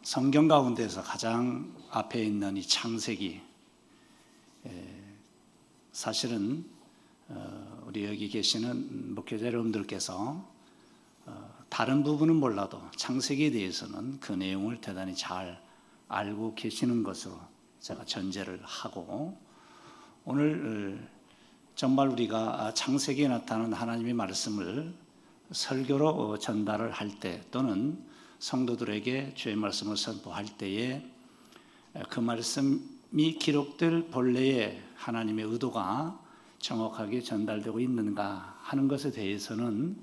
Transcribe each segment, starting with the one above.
성경 가운데서 가장 앞에 있는 이 창세기, 사실은 우리 여기 계시는 목회자 여러분들께서 다른 부분은 몰라도 창세기에 대해서는 그 내용을 대단히 잘 알고 계시는 것으로 제가 전제를 하고, 오늘 정말 우리가 창세기에 나타나는 하나님의 말씀을 설교로 전달을 할 때, 또는 성도들에게 주의 말씀을 선포할 때에 그 말씀이 기록될 본래의 하나님의 의도가 정확하게 전달되고 있는가 하는 것에 대해서는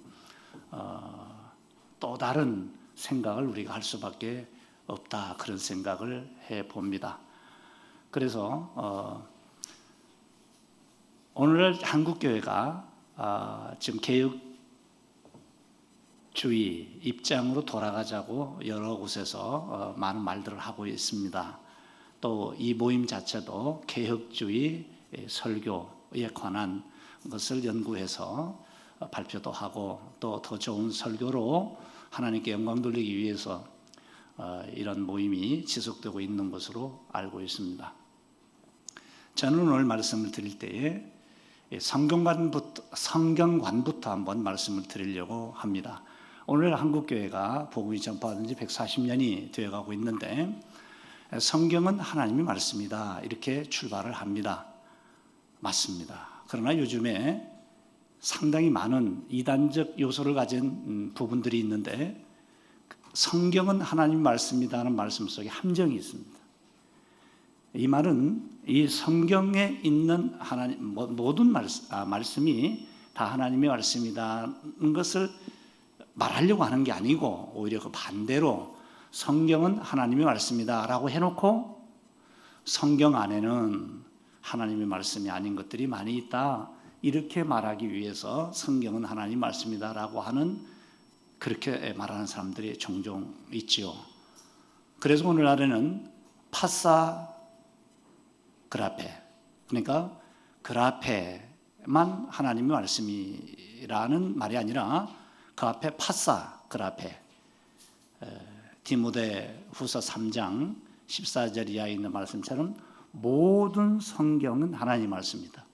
또 다른 생각을 우리가 할 수밖에 없다, 그런 생각을 해봅니다. 그래서 오늘 한국교회가 지금 개혁주의 입장으로 돌아가자고 여러 곳에서 많은 말들을 하고 있습니다. 또 이 모임 자체도 개혁주의 설교에 관한 것을 연구해서 발표도 하고, 또 더 좋은 설교로 하나님께 영광 돌리기 위해서 이런 모임이 지속되고 있는 것으로 알고 있습니다. 저는 오늘 말씀을 드릴 때에 성경관부터 한번 말씀을 드리려고 합니다. 오늘 한국교회가 복음이 전파된 지 140년이 되어가고 있는데, 성경은 하나님의 말씀이다, 이렇게 출발을 합니다. 맞습니다. 그러나 요즘에 상당히 많은 이단적 요소를 가진 부분들이 있는데, 성경은 하나님의 말씀이다 하는 말씀 속에 함정이 있습니다. 이 말은 이 성경에 있는 하나님 모든 말씀이 다 하나님의 말씀이다는 것을 말하려고 하는 게 아니고, 오히려 그 반대로 성경은 하나님의 말씀이다라고 해놓고 성경 안에는 하나님의 말씀이 아닌 것들이 많이 있다, 이렇게 말하기 위해서 성경은 하나님의 말씀이다라고 하는, 그렇게 말하는 사람들이 종종 있지요. 그래서 오늘날에는 파사 그라페, 그러니까 그라페만 하나님의 말씀이라는 말이 아니라 그 앞에 파사 그라페, 디모데 후서 3장 14절 이하에 있는 말씀처럼 모든 성경은 하나님의 말씀이다.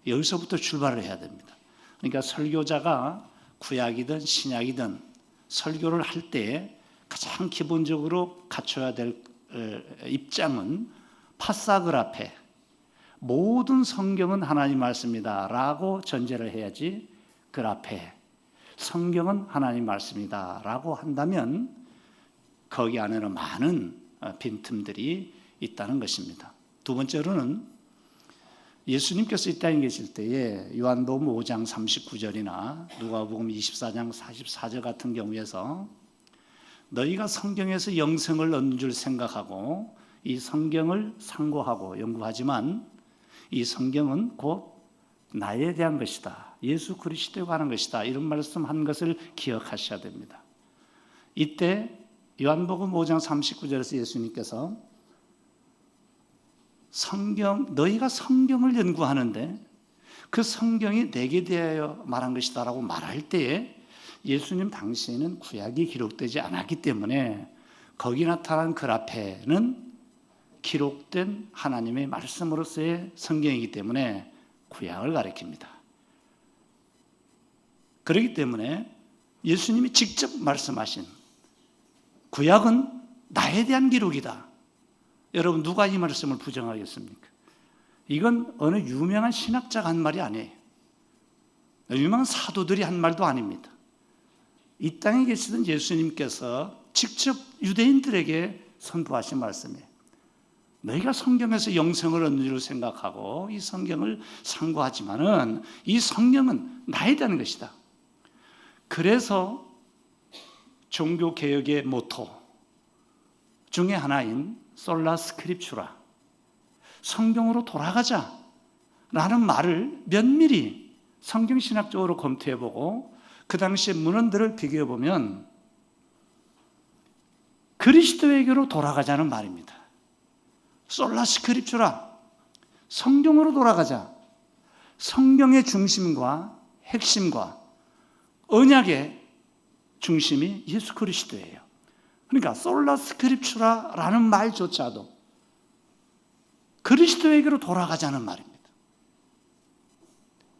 여기서부터 출발을 해야 됩니다. 그러니까 설교자가 구약이든 신약이든 설교를 할 때 가장 기본적으로 갖춰야 될 입장은 파사그라페, 모든 성경은 하나님 말씀이다 라고 전제를 해야지, 그라페, 성경은 하나님 말씀이다 라고 한다면 거기 안에는 많은 빈틈들이 있다는 것입니다. 두 번째로는 예수님께서 이 땅에 계실 때에 요한복음 5장 39절이나 누가복음 24장 44절 같은 경우에서 너희가 성경에서 영생을 얻는 줄 생각하고 이 성경을 상고하고 연구하지만 이 성경은 곧 나에 대한 것이다, 예수 그리스도에 관한 것이다, 이런 말씀한 것을 기억하셔야 됩니다. 이때 요한복음 5장 39절에서 예수님께서 너희가 성경을 연구하는데 그 성경이 내게 대하여 말한 것이다 라고 말할 때에 예수님 당시에는 구약이 기록되지 않았기 때문에 거기 나타난 그라페는 기록된 하나님의 말씀으로서의 성경이기 때문에 구약을 가리킵니다. 그렇기 때문에 예수님이 직접 말씀하신 구약은 나에 대한 기록이다. 여러분, 누가 이 말씀을 부정하겠습니까? 이건 어느 유명한 신학자가 한 말이 아니에요. 유명한 사도들이 한 말도 아닙니다. 이 땅에 계시던 예수님께서 직접 유대인들에게 선포하신 말씀이에요. 너희가 성경에서 영생을 얻는 줄 생각하고 이 성경을 상고하지만은 이 성경은 나에 대한 것이다. 그래서 종교개혁의 모토 중에 하나인 솔라 스크립추라, 성경으로 돌아가자 라는 말을 면밀히 성경신학적으로 검토해보고 그 당시의 문헌들을 비교해보면 그리스도에게로 돌아가자는 말입니다. 솔라 스크립추라, 성경으로 돌아가자. 성경의 중심과 핵심과 언약의 중심이 예수 그리스도예요. 그러니까 솔라 스크립추라라는 말조차도 그리스도에게로 돌아가자는 말입니다.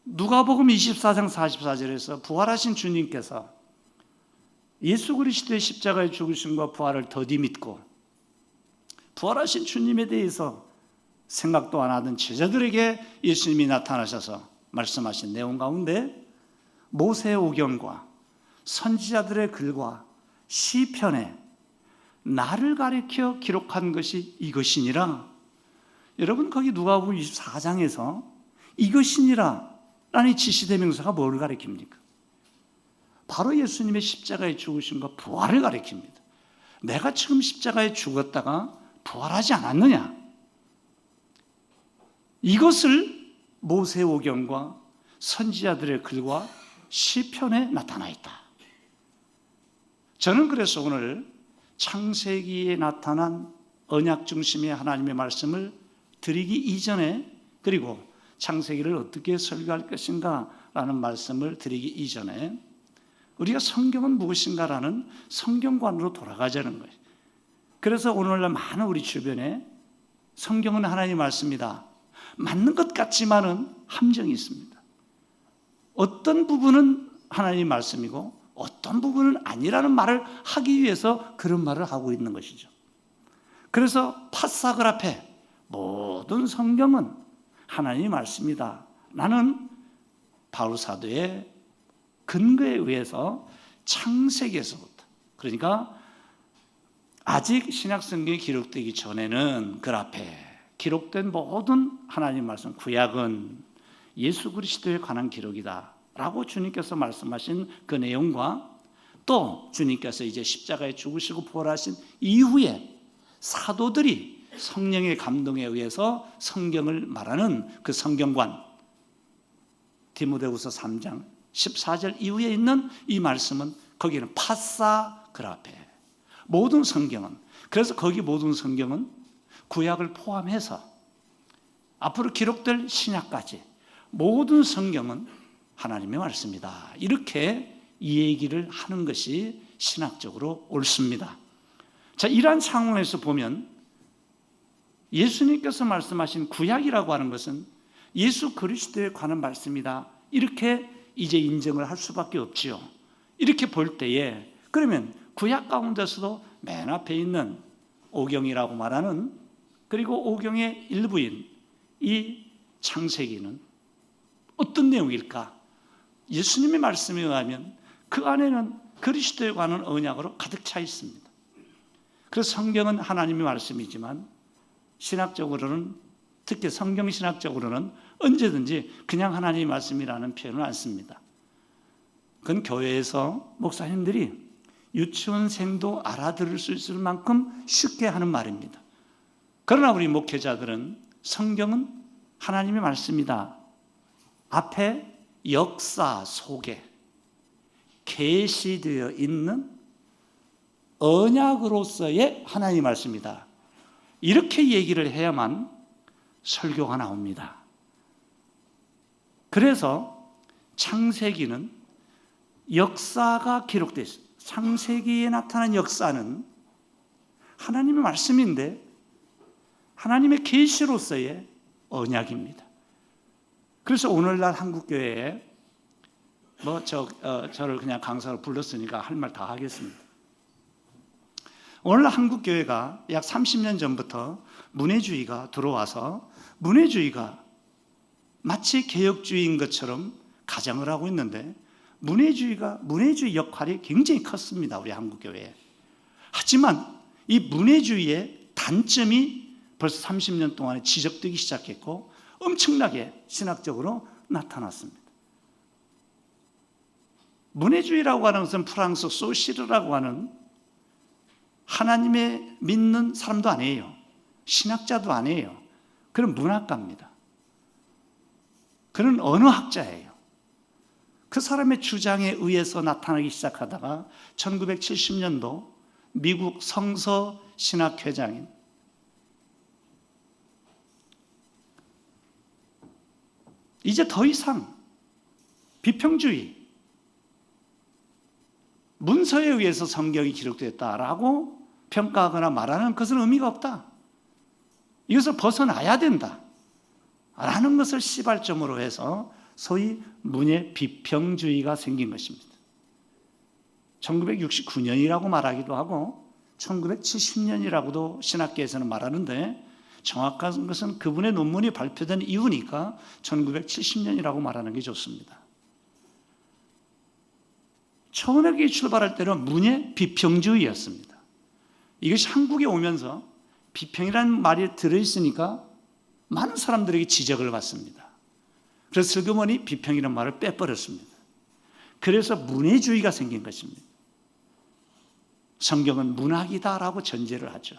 누가복음 24장 44절에서 부활하신 주님께서 예수 그리스도의 십자가의 죽으심과 부활을 더디 믿고 부활하신 주님에 대해서 생각도 안 하던 제자들에게 예수님이 나타나셔서 말씀하신 내용 가운데 모세의 오경과 선지자들의 글과 시편에 나를 가리켜 기록한 것이 이것이니라. 여러분, 거기 누가복음 24장에서 이것이니라 라는 지시대명사가 뭘 가리킵니까? 바로 예수님의 십자가에 죽으심과 부활을 가리킵니다. 내가 지금 십자가에 죽었다가 부활하지 않았느냐? 이것을 모세 오경과 선지자들의 글과 시편에 나타나 있다. 저는 그래서 오늘 창세기에 나타난 언약 중심의 하나님의 말씀을 드리기 이전에, 그리고 창세기를 어떻게 설교할 것인가 라는 말씀을 드리기 이전에 우리가 성경은 무엇인가라는 성경관으로 돌아가자는 거예요. 그래서 오늘날 많은 우리 주변에 성경은 하나님의 말씀이다, 맞는 것 같지만은 함정이 있습니다. 어떤 부분은 하나님의 말씀이고 어떤 부분은 아니라는 말을 하기 위해서 그런 말을 하고 있는 것이죠. 그래서 파사글 앞에 모든 성경은 하나님의 말씀이다, 나는 바울 사도의 근거에 의해서 창세기에서부터, 그러니까 아직 신약 성경이 기록되기 전에는 그 앞에 기록된 모든 하나님 말씀, 구약은 예수 그리스도에 관한 기록이다 라고 주님께서 말씀하신 그 내용과, 또 주님께서 이제 십자가에 죽으시고 부활하신 이후에 사도들이 성령의 감동에 의해서 성경을 말하는 그 성경관, 디모데후서 3장 14절 이후에 있는 이 말씀은, 거기는 파사그라페, 모든 성경은, 그래서 거기 모든 성경은 구약을 포함해서 앞으로 기록될 신약까지 모든 성경은 하나님의 말씀이다, 이렇게 이 얘기를 하는 것이 신학적으로 옳습니다. 자, 이러한 상황에서 보면 예수님께서 말씀하신 구약이라고 하는 것은 예수 그리스도에 관한 말씀이다, 이렇게 이제 인정을 할 수밖에 없지요. 이렇게 볼 때에 그러면 구약 가운데서도 맨 앞에 있는 오경이라고 말하는, 그리고 오경의 일부인 이 창세기는 어떤 내용일까? 예수님의 말씀에 의하면 그 안에는 그리스도에 관한 언약으로 가득 차 있습니다. 그래서 성경은 하나님의 말씀이지만 신학적으로는, 특히 성경신학적으로는 언제든지 그냥 하나님의 말씀이라는 표현을 안 씁니다. 그건 교회에서 목사님들이 유치원생도 알아들을 수 있을 만큼 쉽게 하는 말입니다. 그러나 우리 목회자들은 성경은 하나님의 말씀이다, 앞에 역사 속에 계시되어 있는 언약으로서의 하나님의 말씀이다, 이렇게 얘기를 해야만 설교가 나옵니다. 그래서 창세기는 역사가 기록되어 있습니다. 창세기에 나타난 역사는 하나님의 말씀인데 하나님의 계시로서의 언약입니다. 그래서 오늘날 한국교회에 저를 그냥 강사로 불렀으니까 할 말 다 하겠습니다. 오늘날 한국교회가 약 30년 전부터 문해주의가 들어와서 문해주의가 마치 개혁주의인 것처럼 가정을 하고 있는데, 문해주의 역할이 굉장히 컸습니다, 우리 한국교회에. 하지만 이 문해주의의 단점이 벌써 30년 동안에 지적되기 시작했고 엄청나게 신학적으로 나타났습니다. 문해주의라고 하는 것은 프랑스 소시르라고 하는 하나님의 믿는 사람도 아니에요. 신학자도 아니에요. 그는 문학가입니다. 그는 언어학자예요. 그 사람의 주장에 의해서 나타나기 시작하다가 1970년도 미국 성서 신학회장인 이제 더 이상 비평주의, 문서에 의해서 성경이 기록됐다라고 평가하거나 말하는 것은 의미가 없다. 이것을 벗어나야 된다. 라는 것을 시발점으로 해서 소위 문예 비평주의가 생긴 것입니다. 1969년이라고 말하기도 하고 1970년이라고도 신학계에서는 말하는데 정확한 것은 그분의 논문이 발표된 이후니까 1970년이라고 말하는 게 좋습니다. 처음에 출발할 때는 문예 비평주의였습니다. 이것이 한국에 오면서 비평이라는 말이 들어있으니까 많은 사람들에게 지적을 받습니다. 그래서 슬그머니 비평이라는 말을 빼버렸습니다. 그래서 문예주의가 생긴 것입니다. 성경은 문학이다라고 전제를 하죠.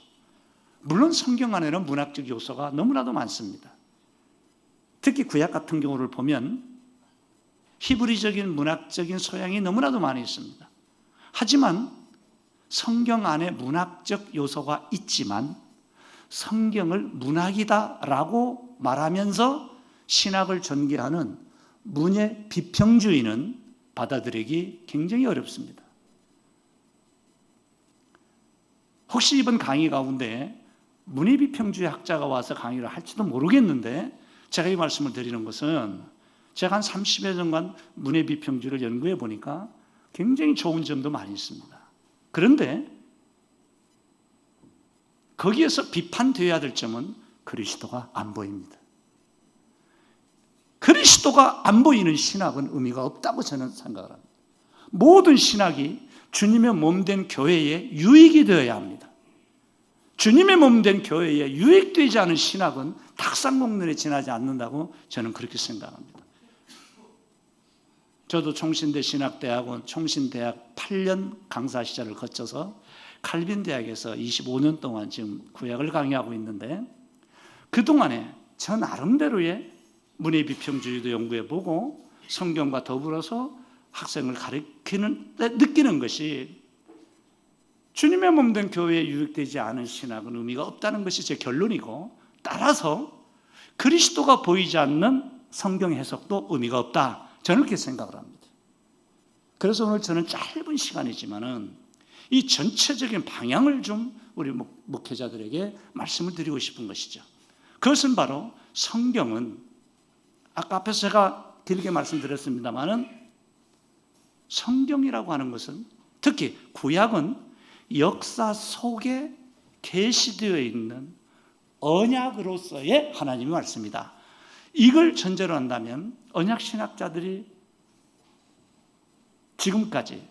물론 성경 안에는 문학적 요소가 너무나도 많습니다. 특히 구약 같은 경우를 보면 히브리적인 문학적인 소양이 너무나도 많이 있습니다. 하지만 성경 안에 문학적 요소가 있지만 성경을 문학이다라고 말하면서 신학을 전개하는 문예 비평주의는 받아들이기 굉장히 어렵습니다. 혹시 이번 강의 가운데 문예 비평주의 학자가 와서 강의를 할지도 모르겠는데 제가 이 말씀을 드리는 것은 제가 한 30여 년간 문예 비평주의를 연구해 보니까 굉장히 좋은 점도 많이 있습니다. 그런데 거기에서 비판되어야 될 점은 그리스도가 안 보입니다. 그리스도가 안 보이는 신학은 의미가 없다고 저는 생각을 합니다. 모든 신학이 주님의 몸된 교회에 유익이 되어야 합니다. 주님의 몸된 교회에 유익되지 않은 신학은 탁상공론에 지나지 않는다고 저는 그렇게 생각합니다. 저도 총신대 신학대학원 총신대학 8년 강사 시절을 거쳐서 칼빈 대학에서 25년 동안 지금 구약을 강의하고 있는데 그동안에 저 나름대로의 문예 비평주의도 연구해보고 성경과 더불어서 학생을 가르치는 때 느끼는 것이 주님의 몸된 교회에 유익되지 않은 신학은 의미가 없다는 것이 제 결론이고 따라서 그리스도가 보이지 않는 성경 해석도 의미가 없다. 저는 그렇게 생각을 합니다. 그래서 오늘 저는 짧은 시간이지만은 이 전체적인 방향을 좀 우리 목회자들에게 말씀을 드리고 싶은 것이죠. 그것은 바로 성경은 아까 앞에서 제가 길게 말씀드렸습니다마는 성경이라고 하는 것은 특히 구약은 역사 속에 계시되어 있는 언약으로서의 하나님의 말씀이다. 이걸 전제로 한다면 언약 신학자들이 지금까지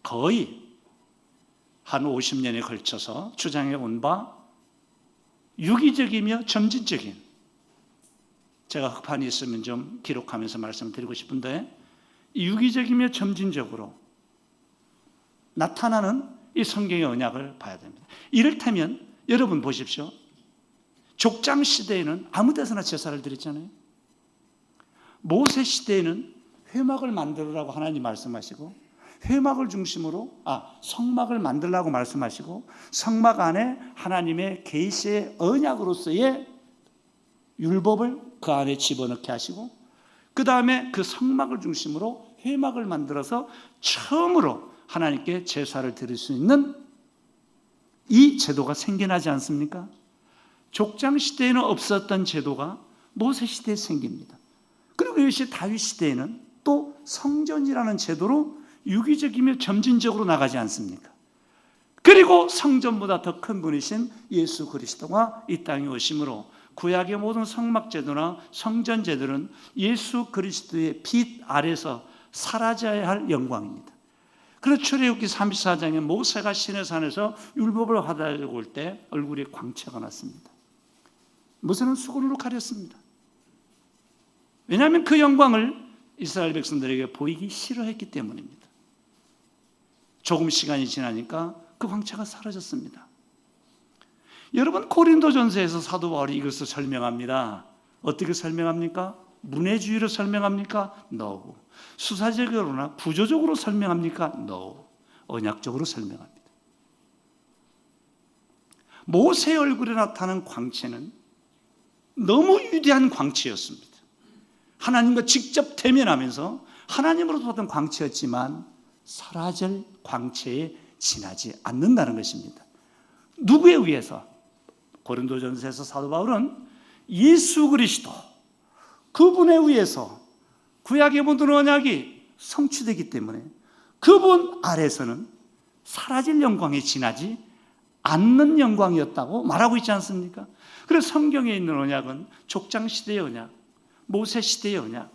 거의 한 50년에 걸쳐서 주장해 온 바 유기적이며 점진적인, 제가 흑판이 있으면 좀 기록하면서 말씀드리고 싶은데 유기적이며 점진적으로 나타나는 이 성경의 언약을 봐야 됩니다. 이를테면 여러분 보십시오. 족장 시대에는 아무 데서나 제사를 드렸잖아요. 모세 시대에는 회막을 만들으라고 하나님 말씀하시고 회막을 중심으로 성막을 만들라고 말씀하시고 성막 안에 하나님의 계시의 언약으로서의 율법을 그 안에 집어넣게 하시고 그 다음에 그 성막을 중심으로 회막을 만들어서 처음으로 하나님께 제사를 드릴 수 있는 이 제도가 생겨나지 않습니까? 족장 시대에는 없었던 제도가 모세 시대에 생깁니다. 그리고 이것이 다윗 시대에는 또 성전이라는 제도로 유기적이며 점진적으로 나가지 않습니까? 그리고 성전보다 더 큰 분이신 예수 그리스도가 이 땅에 오심으로 구약의 모든 성막 제도나 성전 제도는 예수 그리스도의 빛 아래서 사라져야 할 영광입니다. 그래서 출애굽기 34장에 모세가 시내산에서 율법을 받아들고 올 때 얼굴에 광채가 났습니다. 모세는 수건으로 가렸습니다. 왜냐하면 그 영광을 이스라엘 백성들에게 보이기 싫어했기 때문입니다. 조금 시간이 지나니까 그 광채가 사라졌습니다. 여러분 고린도전서에서 사도 바울이 이것을 설명합니다. 어떻게 설명합니까? 문예주의로 설명합니까? No. 수사적으로나 구조적으로 설명합니까? No. 언약적으로 설명합니다. 모세의 얼굴에 나타나는 광채는 너무 위대한 광채였습니다. 하나님과 직접 대면하면서 하나님으로부터 받은 광채였지만 사라질 광채에 지나지 않는다는 것입니다. 누구에 의해서? 고린도전서에서 사도 바울은 예수 그리스도 그분에 의해서 구약의 모든 언약이 성취되기 때문에 그분 아래서는 사라질 영광이 지나지 않는 영광이었다고 말하고 있지 않습니까? 그래서 성경에 있는 언약은 족장 시대의 언약, 모세 시대의 언약,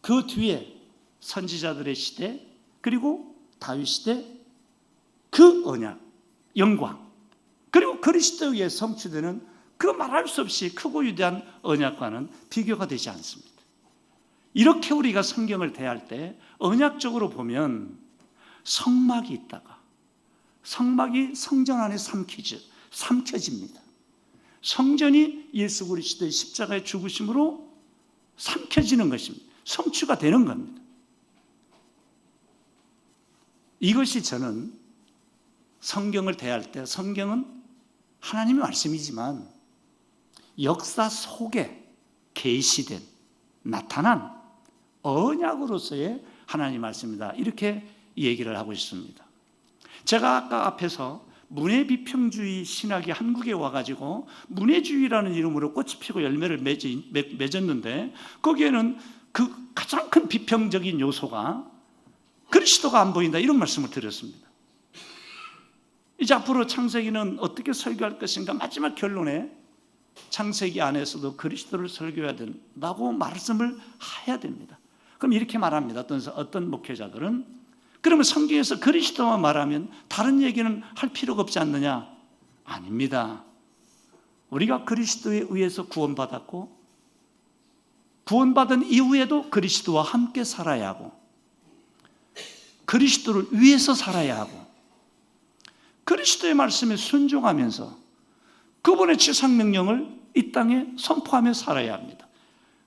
그 뒤에 선지자들의 시대, 그리고 다윗 시대 그 언약, 영광, 그리고 그리스도에 의해 성취되는 그 말할 수 없이 크고 위대한 언약과는 비교가 되지 않습니다. 이렇게 우리가 성경을 대할 때 언약적으로 보면 성막이 있다가 성막이 성전 안에 삼켜집니다. 성전이 예수 그리스도의 십자가의 죽으심으로 삼켜지는 것입니다. 성취가 되는 겁니다. 이것이 저는 성경을 대할 때 성경은 하나님의 말씀이지만 역사 속에 계시된 나타난 언약으로서의 하나님의 말씀이다. 이렇게 얘기를 하고 있습니다. 제가 아까 앞에서 문해비평주의 신학이 한국에 와가지고 문해주의라는 이름으로 꽃이 피고 열매를 맺었는데 거기에는 그 가장 큰 비평적인 요소가 그리스도가 안 보인다 이런 말씀을 드렸습니다. 이제 앞으로 창세기는 어떻게 설교할 것인가 마지막 결론에 창세기 안에서도 그리스도를 설교해야 된다고 말씀을 해야 됩니다. 그럼 이렇게 말합니다. 어떤 목회자들은 그러면 성경에서 그리스도만 말하면 다른 얘기는 할 필요가 없지 않느냐? 아닙니다. 우리가 그리스도에 의해서 구원받았고 구원받은 이후에도 그리스도와 함께 살아야 하고 그리스도를 위해서 살아야 하고 그리스도의 말씀에 순종하면서 그분의 지상명령을 이 땅에 선포하며 살아야 합니다.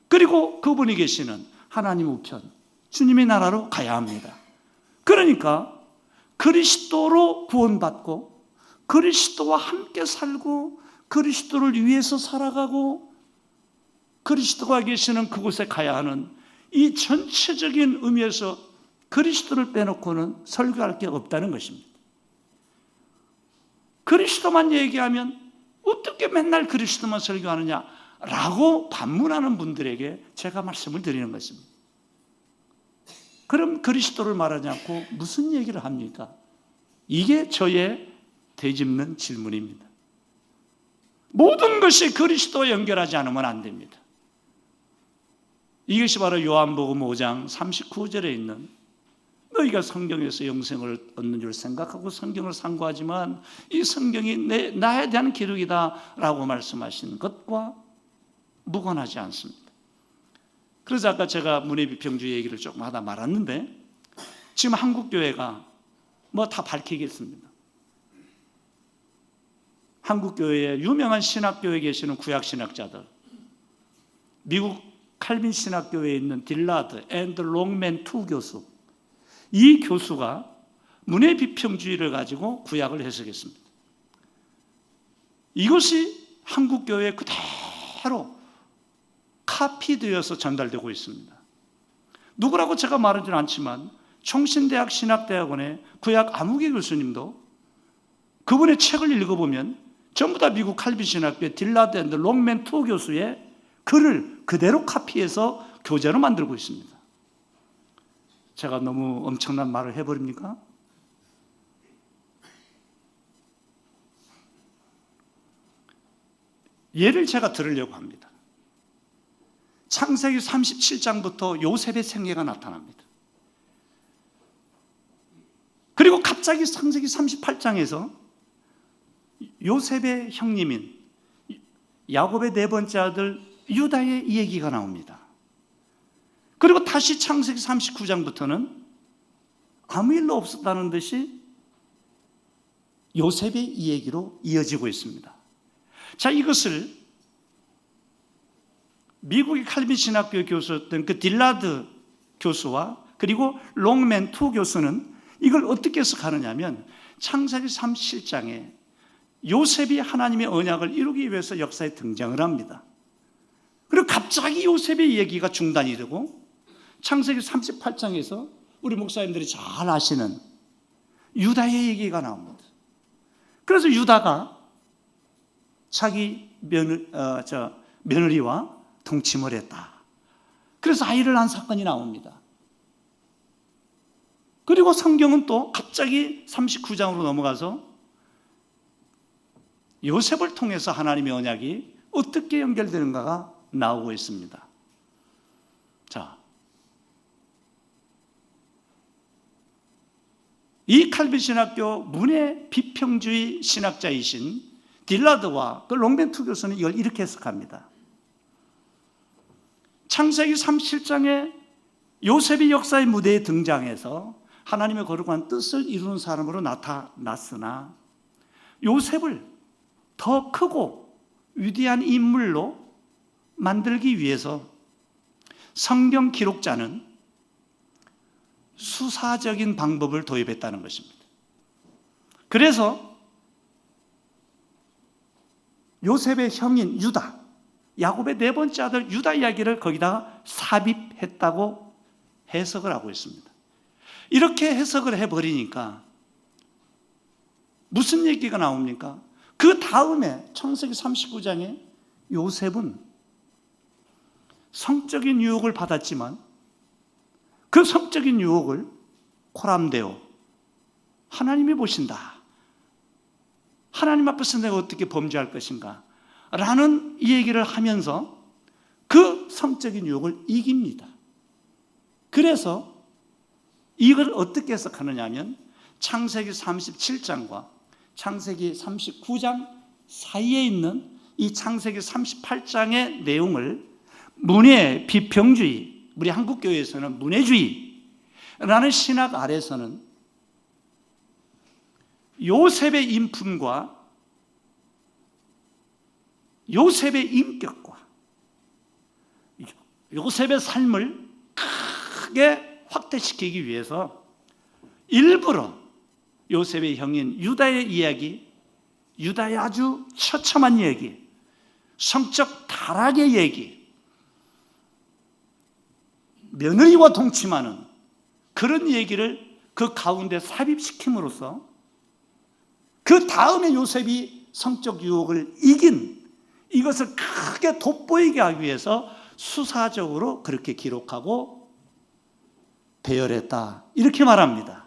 그리고 그분이 계시는 하나님 우편 주님의 나라로 가야 합니다. 그러니까 그리스도로 구원받고 그리스도와 함께 살고 그리스도를 위해서 살아가고 그리스도가 계시는 그곳에 가야 하는 이 전체적인 의미에서 그리스도를 빼놓고는 설교할 게 없다는 것입니다. 그리스도만 얘기하면 어떻게 맨날 그리스도만 설교하느냐라고 반문하는 분들에게 제가 말씀을 드리는 것입니다. 그럼 그리스도를 말하지 않고 무슨 얘기를 합니까? 이게 저의 되짚는 질문입니다. 모든 것이 그리스도와 연결하지 않으면 안 됩니다. 이것이 바로 요한복음 5장 39절에 있는 너희가 성경에서 영생을 얻는 줄 생각하고 성경을 상고하지만 이 성경이 나에 대한 기록이다 라고 말씀하신 것과 무관하지 않습니다. 그래서 아까 제가 문해비평주의 얘기를 조금 하다 말았는데 지금 한국교회가 뭐 다 밝히겠습니다. 한국교회에 유명한 신학교에 계시는 구약신학자들, 미국 칼빈 신학교에 있는 딜라드 앤드 롱맨 투 교수, 이 교수가 문해비평주의를 가지고 구약을 해석했습니다. 이것이 한국교회에 그대로 카피되어서 전달되고 있습니다. 누구라고 제가 말하지는 않지만 총신대학 신학대학원의 구약 아무개 교수님도 그분의 책을 읽어보면 전부 다 미국 칼빈 신학교의 딜라드 앤드 롱맨 투 교수의 글을 그대로 카피해서 교재로 만들고 있습니다. 제가 너무 엄청난 말을 해버립니까? 예를 제가 들으려고 합니다. 창세기 37장부터 요셉의 생애가 나타납니다. 그리고 갑자기 창세기 38장에서 요셉의 형님인 야곱의 네 번째 아들 유다의 얘기가 나옵니다. 그리고 다시 창세기 39장부터는 아무 일도 없었다는 듯이 요셉의 이 얘기로 이어지고 있습니다. 자, 이것을 미국의 칼빈 신학교 교수였던 그 딜라드 교수와 그리고 롱맨 투 교수는 이걸 어떻게 해석하느냐 하면 창세기 37장에 요셉이 하나님의 언약을 이루기 위해서 역사에 등장을 합니다. 그리고 갑자기 요셉의 얘기가 중단이 되고 창세기 38장에서 우리 목사님들이 잘 아시는 유다의 얘기가 나옵니다. 그래서 유다가 자기 며느리와 동침을 했다. 그래서 아이를 낳은 사건이 나옵니다. 그리고 성경은 또 갑자기 39장으로 넘어가서 요셉을 통해서 하나님의 언약이 어떻게 연결되는가가 나오고 있습니다. 자, 이 칼빈 신학교 문해 비평주의 신학자이신 딜라드와 그 롱벤투 교수는 이걸 이렇게 해석합니다. 창세기 37장에 요셉이 역사의 무대에 등장해서 하나님의 거룩한 뜻을 이루는 사람으로 나타났으나 요셉을 더 크고 위대한 인물로 만들기 위해서 성경 기록자는 수사적인 방법을 도입했다는 것입니다. 그래서 요셉의 형인 유다, 야곱의 네 번째 아들 유다 이야기를 거기다가 삽입했다고 해석을 하고 있습니다. 이렇게 해석을 해버리니까 무슨 얘기가 나옵니까? 그 다음에 창세기 39장에 요셉은 성적인 유혹을 받았지만 그 성적인 유혹을 코람데오, 하나님이 보신다. 하나님 앞에서 내가 어떻게 범죄할 것인가 라는 이 얘기를 하면서 그 성적인 유혹을 이깁니다. 그래서 이걸 어떻게 해석하느냐 하면 창세기 37장과 창세기 39장 사이에 있는 이 창세기 38장의 내용을 문해 비평주의, 우리 한국교회에서는 문해주의라는 신학 아래서는 요셉의 인품과 요셉의 인격과 요셉의 삶을 크게 확대시키기 위해서 일부러 요셉의 형인 유다의 이야기, 유다의 아주 처참한 얘기, 성적 타락의 얘기, 며느리와 동침하는 그런 얘기를 그 가운데 삽입시킴으로써 그 다음에 요셉이 성적 유혹을 이긴 이것을 크게 돋보이게 하기 위해서 수사적으로 그렇게 기록하고 배열했다, 이렇게 말합니다.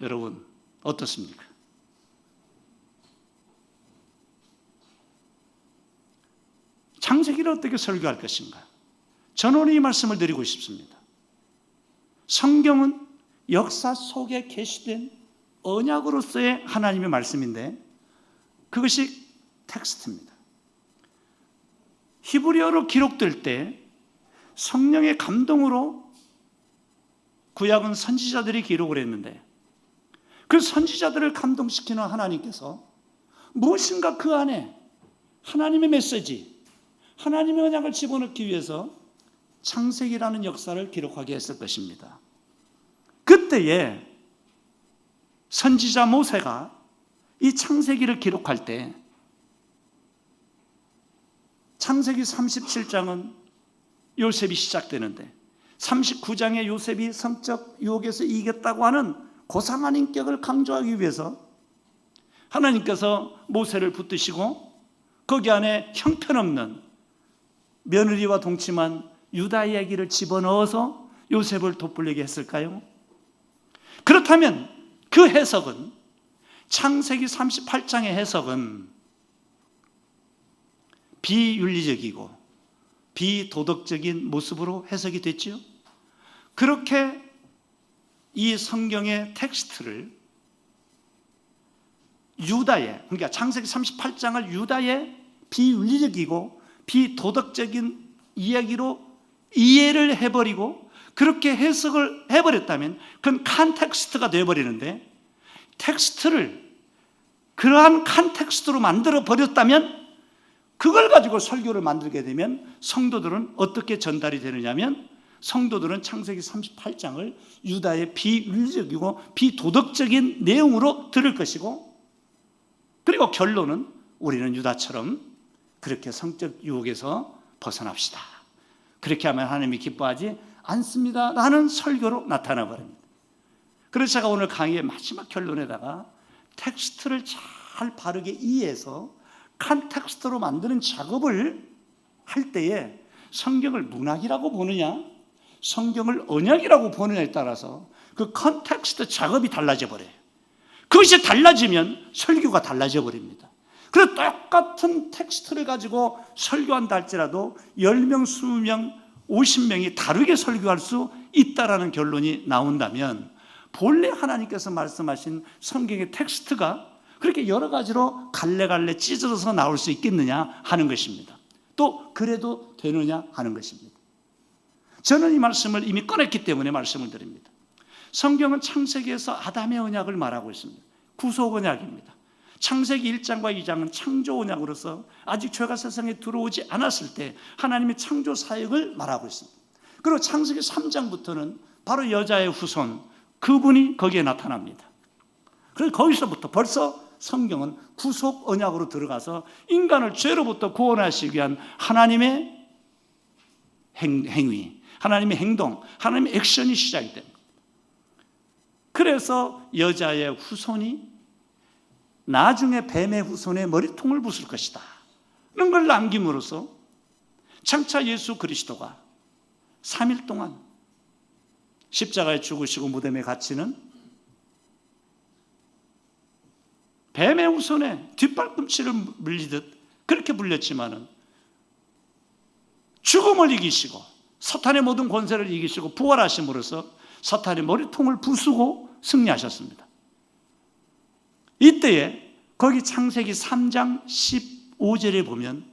여러분 어떻습니까? 창세기를 어떻게 설교할 것인가? 저는 이 말씀을 드리고 싶습니다. 성경은 역사 속에 계시된 언약으로서의 하나님의 말씀인데 그것이 텍스트입니다. 히브리어로 기록될 때 성령의 감동으로 구약은 선지자들이 기록을 했는데 그 선지자들을 감동시키는 하나님께서 무엇인가 그 안에 하나님의 메시지, 하나님의 언약을 집어넣기 위해서 창세기라는 역사를 기록하게 했을 것입니다. 그때에 선지자 모세가 이 창세기를 기록할 때 창세기 37장은 요셉이 시작되는데 39장에 요셉이 성적 유혹에서 이겼다고 하는 고상한 인격을 강조하기 위해서 하나님께서 모세를 붙드시고 거기 안에 형편없는 며느리와 동침한 유다 이야기를 집어넣어서 요셉을 돋보이게 했을까요? 그렇다면 그 해석은 창세기 38장의 해석은 비윤리적이고 비도덕적인 모습으로 해석이 됐죠. 그렇게 이 성경의 텍스트를 유다의, 그러니까 창세기 38장을 유다의 비윤리적이고 비도덕적인 이야기로 이해를 해버리고 그렇게 해석을 해버렸다면 그건 컨텍스트가 되어버리는데 텍스트를 그러한 컨텍스트로 만들어버렸다면 그걸 가지고 설교를 만들게 되면 성도들은 어떻게 전달이 되느냐면 성도들은 창세기 38장을 유다의 비윤리적이고 비도덕적인 내용으로 들을 것이고 그리고 결론은 우리는 유다처럼 그렇게 성적 유혹에서 벗어납시다. 그렇게 하면 하나님이 기뻐하지 않습니다 라는 설교로 나타나 버립니다. 그래서 제가 오늘 강의의 마지막 결론에다가 텍스트를 잘 바르게 이해해서 컨텍스트로 만드는 작업을 할 때에 성경을 문학이라고 보느냐, 성경을 언약이라고 보느냐에 따라서 그 컨텍스트 작업이 달라져 버려요. 그것이 달라지면 설교가 달라져 버립니다. 그래서 똑같은 텍스트를 가지고 설교한다 할지라도 10명, 20명, 50명이 다르게 설교할 수 있다라는 결론이 나온다면 본래 하나님께서 말씀하신 성경의 텍스트가 그렇게 여러 가지로 갈래갈래 찢어져서 나올 수 있겠느냐 하는 것입니다. 또 그래도 되느냐 하는 것입니다. 저는 이 말씀을 이미 꺼냈기 때문에 말씀을 드립니다. 성경은 창세기에서 아담의 언약을 말하고 있습니다. 구속 언약입니다. 창세기 1장과 2장은 창조 언약으로서 아직 죄가 세상에 들어오지 않았을 때 하나님의 창조 사역을 말하고 있습니다. 그리고 창세기 3장부터는 바로 여자의 후손, 그분이 거기에 나타납니다. 그래서 거기서부터 벌써 성경은 구속 언약으로 들어가서 인간을 죄로부터 구원하시기 위한 하나님의 행위, 하나님의 행동, 하나님의 액션이 시작이 됩니다. 그래서 여자의 후손이 나중에 뱀의 후손의 머리통을 부술 것이다 이런 걸 남김으로써 장차 예수 그리스도가 3일 동안 십자가에 죽으시고 무덤에 갇히는 뱀의 후손의 뒷발꿈치를 물리듯 그렇게 물렸지만은 죽음을 이기시고 사탄의 모든 권세를 이기시고 부활하심으로써 사탄의 머리통을 부수고 승리하셨습니다. 이때에 거기 창세기 3장 15절에 보면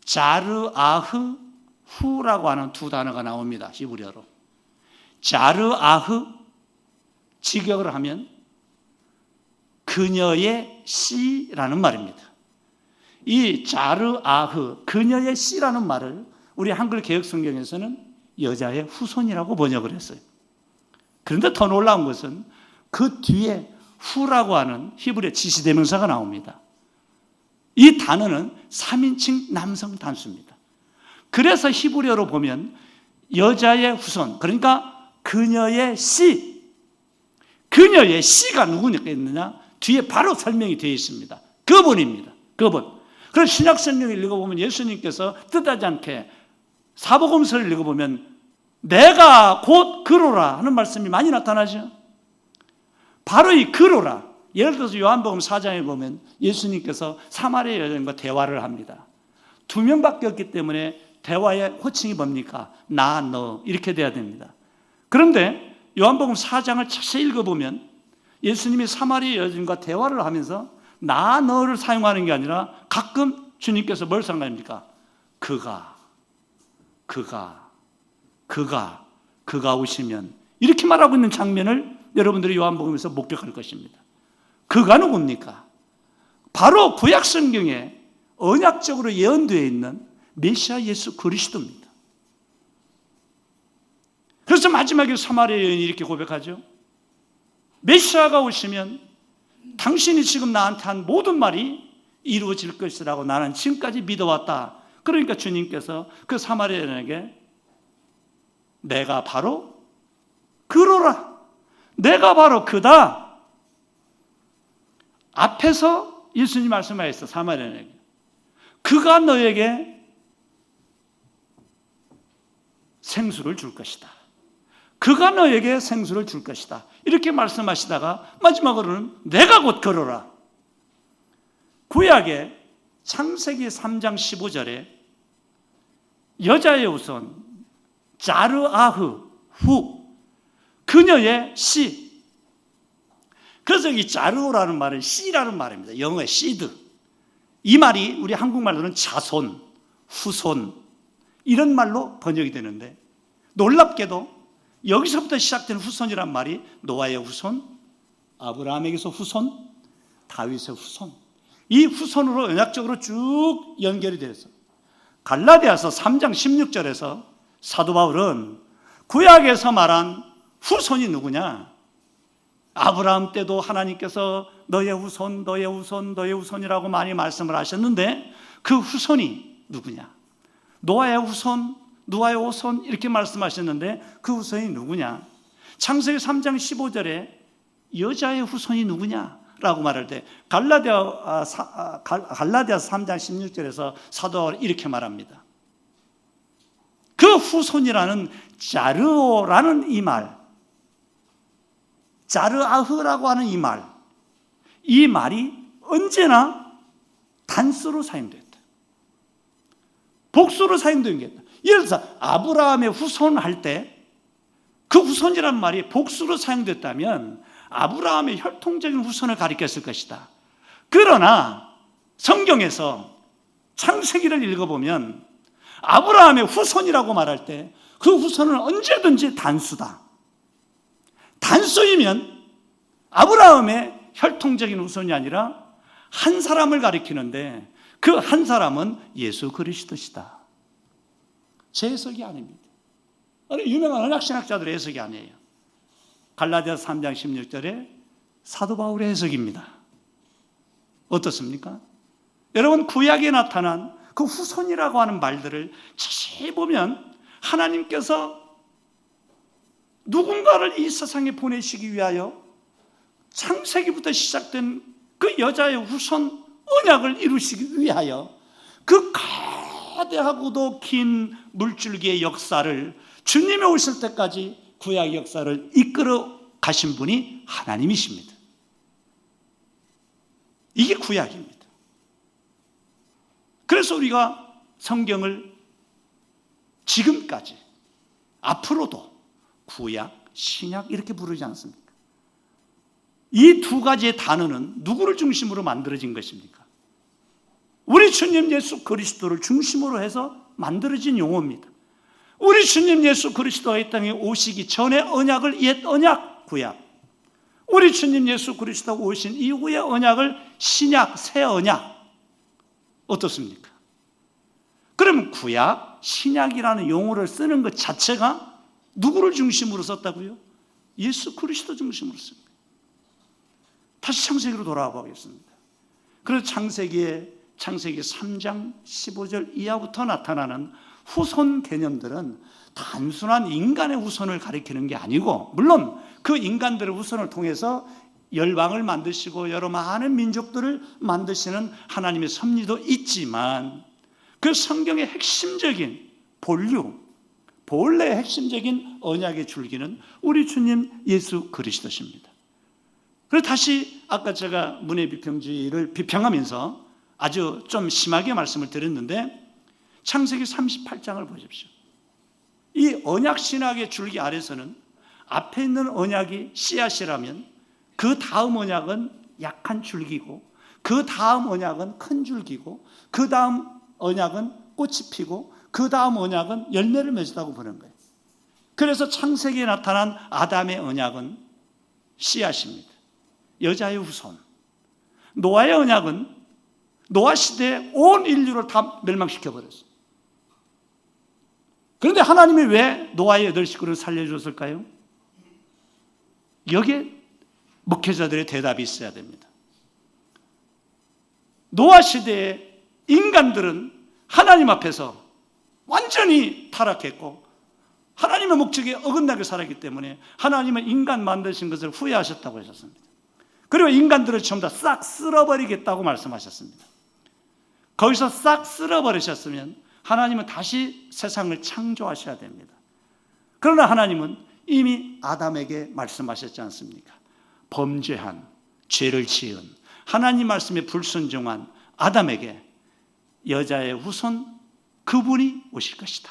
자르아흐 후라고 하는 두 단어가 나옵니다. 히브리어로. 자르아흐 직역을 하면 그녀의 씨라는 말입니다. 이 자르아흐 그녀의 씨라는 말을 우리 한글 개역 성경에서는 여자의 후손이라고 번역을 했어요. 그런데 더 놀라운 것은 그 뒤에 후라고 하는 히브리어 지시대명사가 나옵니다. 이 단어는 3인칭 남성 단수입니다. 그래서 히브리어로 보면 여자의 후손, 그러니까 그녀의 씨, 그녀의 씨가 누구냐 뒤에 바로 설명이 되어 있습니다. 그분입니다. 그분. 그래서 신약 성경을 읽어보면 예수님께서 뜻하지 않게 사복음서를 읽어보면 내가 곧 그로라 하는 말씀이 많이 나타나죠. 바로 이 그로라. 예를 들어서 요한복음 4장에 보면 예수님께서 사마리아 여인과 대화를 합니다. 2명밖에 없기 때문에 대화의 호칭이 뭡니까? 나, 너 이렇게 돼야 됩니다. 그런데 요한복음 4장을 자세히 읽어보면 예수님이 사마리아 여인과 대화를 하면서 나, 너를 사용하는 게 아니라 가끔 주님께서 뭘 사용합니까? 그가 오시면 이렇게 말하고 있는 장면을 여러분들이 요한복음에서 목격할 것입니다. 그가 누굽니까? 바로 구약 성경에 언약적으로 예언되어 있는 메시아 예수 그리스도입니다. 그래서 마지막에 사마리아 여인이 이렇게 고백하죠. 메시아가 오시면 당신이 지금 나한테 한 모든 말이 이루어질 것이라고 나는 지금까지 믿어왔다. 그러니까 주님께서 그 사마리아 여인에게 내가 바로 그로라. 내가 바로 그다. 앞에서 예수님 말씀하셨어. 사마리아에게. 그가 너에게 생수를 줄 것이다. 그가 너에게 생수를 줄 것이다. 이렇게 말씀하시다가 마지막으로는 내가 곧 그로라. 구약의 창세기 3장 15절에 여자의 후손 자르아흐 후 그녀의 씨. 그래서 이 자르오라는 말은 씨라는 말입니다. 영어의 씨드. 이 말이 우리 한국말로는 자손, 후손 이런 말로 번역이 되는데 놀랍게도 여기서부터 시작된 후손이란 말이 노아의 후손, 아브라함에게서 후손, 다윗의 후손. 이 후손으로 언약적으로 쭉 연결이 되어서 갈라디아서 3장 16절에서 사도 바울은 구약에서 말한 후손이 누구냐? 아브라함 때도 하나님께서 너의 후손, 너의 후손, 너의 후손이라고 많이 말씀을 하셨는데 그 후손이 누구냐? 노아의 후손, 노아의 후손 이렇게 말씀하셨는데 그 후손이 누구냐? 창세기 3장 15절에 여자의 후손이 누구냐라고 말할 때 갈라디아서 3장 16절에서 사도 바울이 이렇게 말합니다. 그 후손이라는 자르오라는 이 말, 자르아흐라고 하는 이 말이 언제나 단수로 사용됐다. 복수로 사용된 게 있다. 예를 들어서 아브라함의 후손 할 때 그 후손이란 말이 복수로 사용됐다면 아브라함의 혈통적인 후손을 가리켰을 것이다. 그러나 성경에서 창세기를 읽어보면 아브라함의 후손이라고 말할 때 그 후손은 언제든지 단수다. 단수이면 아브라함의 혈통적인 후손이 아니라 한 사람을 가리키는데 그 한 사람은 예수 그리스도시다. 제 해석이 아닙니다. 유명한 언약신학자들의 해석이 아니에요. 갈라디아서 3장 16절에 사도 바울의 해석입니다. 어떻습니까? 여러분, 구약에 나타난 그 후손이라고 하는 말들을 자세히 보면 하나님께서 누군가를 이 세상에 보내시기 위하여 창세기부터 시작된 그 여자의 후손 언약을 이루시기 위하여 그 거대하고도 긴 물줄기의 역사를 주님이 오실 때까지 구약의 역사를 이끌어 가신 분이 하나님이십니다. 이게 구약입니다. 그래서 우리가 성경을 지금까지 앞으로도 구약, 신약 이렇게 부르지 않습니까? 이 두 가지의 단어는 누구를 중심으로 만들어진 것입니까? 우리 주님 예수 그리스도를 중심으로 해서 만들어진 용어입니다. 우리 주님 예수 그리스도가 이 땅에 오시기 전에 언약을 옛 언약, 구약, 우리 주님 예수 그리스도가 오신 이후의 언약을 신약, 새 언약. 어떻습니까? 그러면 구약, 신약이라는 용어를 쓰는 것 자체가 누구를 중심으로 썼다고요? 예수 그리스도 중심으로 씁니다. 다시 창세기로 돌아가 보겠습니다. 그래서 창세기 3장 15절 이하부터 나타나는 후손 개념들은 단순한 인간의 후손을 가리키는 게 아니고, 물론 그 인간들의 후손을 통해서 열방을 만드시고 여러 많은 민족들을 만드시는 하나님의 섭리도 있지만 그 성경의 핵심적인 본래의 핵심적인 언약의 줄기는 우리 주님 예수 그리스도십니다. 그래서 다시 아까 제가 문해 비평주의를 비평하면서 아주 좀 심하게 말씀을 드렸는데 창세기 38장을 보십시오. 이 언약신학의 줄기 아래서는 앞에 있는 언약이 씨앗이라면 그 다음 언약은 약한 줄기고 그 다음 언약은 큰 줄기고 그 다음 언약은 꽃이 피고 그 다음 언약은 열매를 맺었다고 보는 거예요. 그래서 창세기에 나타난 아담의 언약은 씨앗입니다. 여자의 후손. 노아의 언약은 노아 시대에 온 인류를 다 멸망시켜버렸어요. 그런데 하나님이 왜 노아의 8식구를 살려줬을까요? 여기에 목회자들의 대답이 있어야 됩니다. 노아 시대의 인간들은 하나님 앞에서 완전히 타락했고 하나님의 목적에 어긋나게 살았기 때문에 하나님은 인간 만드신 것을 후회하셨다고 하셨습니다. 그리고 인간들을 전부 다 싹 쓸어버리겠다고 말씀하셨습니다. 거기서 싹 쓸어버리셨으면 하나님은 다시 세상을 창조하셔야 됩니다. 그러나 하나님은 이미 아담에게 말씀하셨지 않습니까? 범죄한, 죄를 지은, 하나님 말씀에 불순종한 아담에게 여자의 후손 그분이 오실 것이다.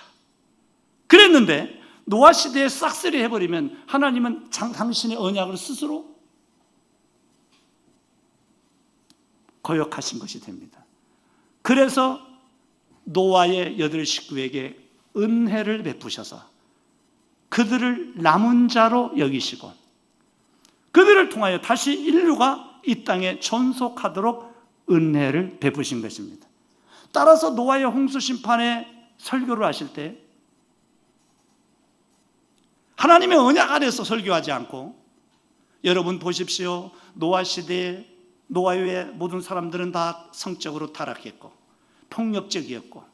그랬는데 노아 시대에 싹쓸이 해버리면 하나님은 당신의 언약을 스스로 거역하신 것이 됩니다. 그래서 노아의 8식구에게 은혜를 베푸셔서 그들을 남은 자로 여기시고 그들을 통하여 다시 인류가 이 땅에 존속하도록 은혜를 베푸신 것입니다. 따라서 노아의 홍수 심판의 설교를 하실 때 하나님의 언약 아래서 설교하지 않고, 여러분 보십시오. 노아 시대에 노아 외의 모든 사람들은 다 성적으로 타락했고 폭력적이었고